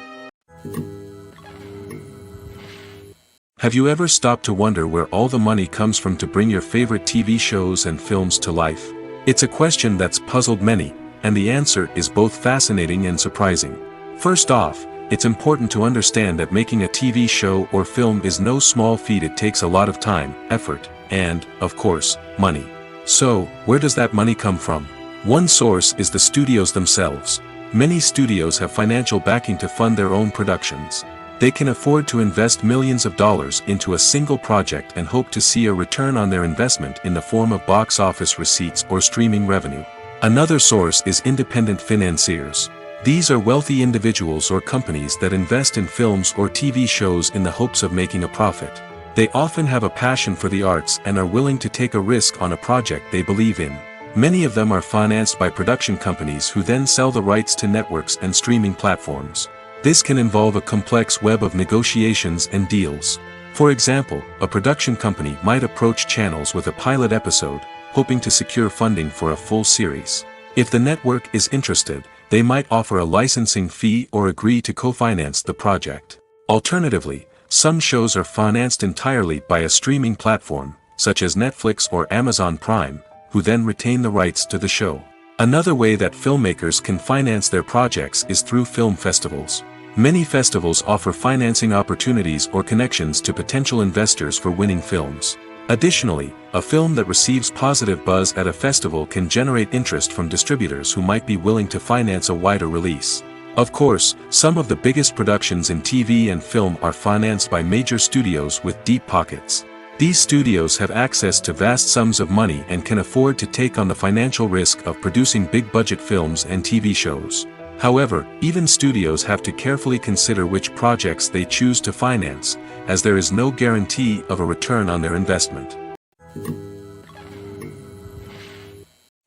Have you ever stopped to wonder where all the money comes from to bring your favorite TV shows and films to life? It's a question that's puzzled many, and the answer is both fascinating and surprising. First off, it's important to understand that making a TV show or film is no small feat. It takes a lot of time, effort, and, of course, money. So, where does that money come from? One source is the studios themselves. Many studios have financial backing to fund their own productions. They can afford to invest millions of dollars into a single project and hope to see a return on their investment in the form of box office receipts or streaming revenue. Another source is independent financiers. These are wealthy individuals or companies that invest in films or TV shows in the hopes of making a profit. They often have a passion for the arts and are willing to take a risk on a project they believe in. Many of them are financed by production companies who then sell the rights to networks and streaming platforms. This can involve a complex web of negotiations and deals. For example, a production company might approach channels with a pilot episode, hoping to secure funding for a full series. If the network is interested, they might offer a licensing fee or agree to co-finance the project. Alternatively, some shows are financed entirely by a streaming platform, such as Netflix or Amazon Prime, who then retain the rights to the show. Another way that filmmakers can finance their projects is through film festivals. Many festivals offer financing opportunities or connections to potential investors for winning films. Additionally, a film that receives positive buzz at a festival can generate interest from distributors who might be willing to finance a wider release. Of course, some of the biggest productions in TV and film are financed by major studios with deep pockets. These studios have access to vast sums of money and can afford to take on the financial risk of producing big-budget films and TV shows. However, even studios have to carefully consider which projects they choose to finance, as there is no guarantee of a return on their investment.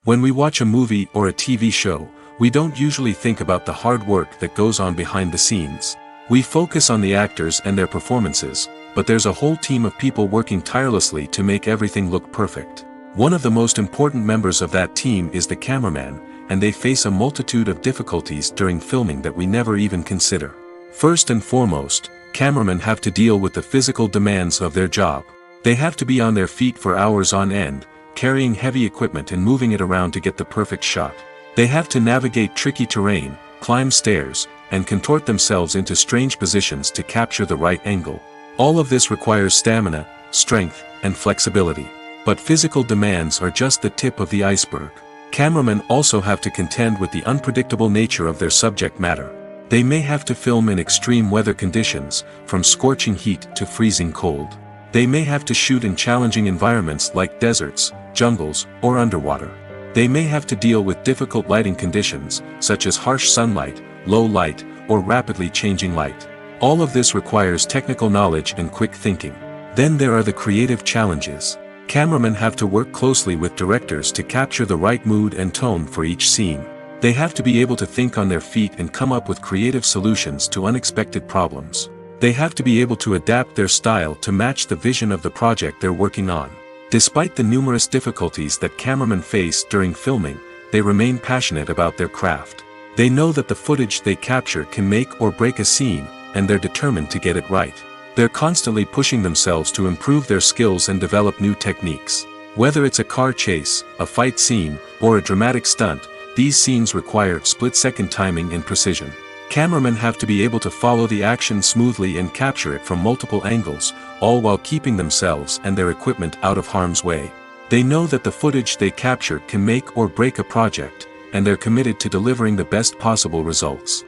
When we watch a movie or a TV show, we don't usually think about the hard work that goes on behind the scenes. We focus on the actors and their performances, but there's a whole team of people working tirelessly to make everything look perfect. One of the most important members of that team is the cameraman, and they face a multitude of difficulties during filming that we never even consider. First and foremost, cameramen have to deal with the physical demands of their job. They have to be on their feet for hours on end, carrying heavy equipment and moving it around to get the perfect shot. They have to navigate tricky terrain, climb stairs, and contort themselves into strange positions to capture the right angle. All of this requires stamina, strength, and flexibility. But physical demands are just the tip of the iceberg. Cameramen also have to contend with the unpredictable nature of their subject matter. They may have to film in extreme weather conditions, from scorching heat to freezing cold. They may have to shoot in challenging environments like deserts, jungles, or underwater. They may have to deal with difficult lighting conditions, such as harsh sunlight, low light, or rapidly changing light. All of this requires technical knowledge and quick thinking. Then there are the creative challenges. Cameramen have to work closely with directors to capture the right mood and tone for each scene. They have to be able to think on their feet and come up with creative solutions to unexpected problems. They have to be able to adapt their style to match the vision of the project they're working on. Despite the numerous difficulties that cameramen face during filming, they remain passionate about their craft. They know that the footage they capture can make or break a scene, and they're determined to get it right. They're constantly pushing themselves to improve their skills and develop new techniques. Whether it's a car chase, a fight scene, or a dramatic stunt, these scenes require split-second timing and precision. Cameramen have to be able to follow the action smoothly and capture it from multiple angles, all while keeping themselves and their equipment out of harm's way. They know that the footage they capture can make or break a project, and they're committed to delivering the best possible results.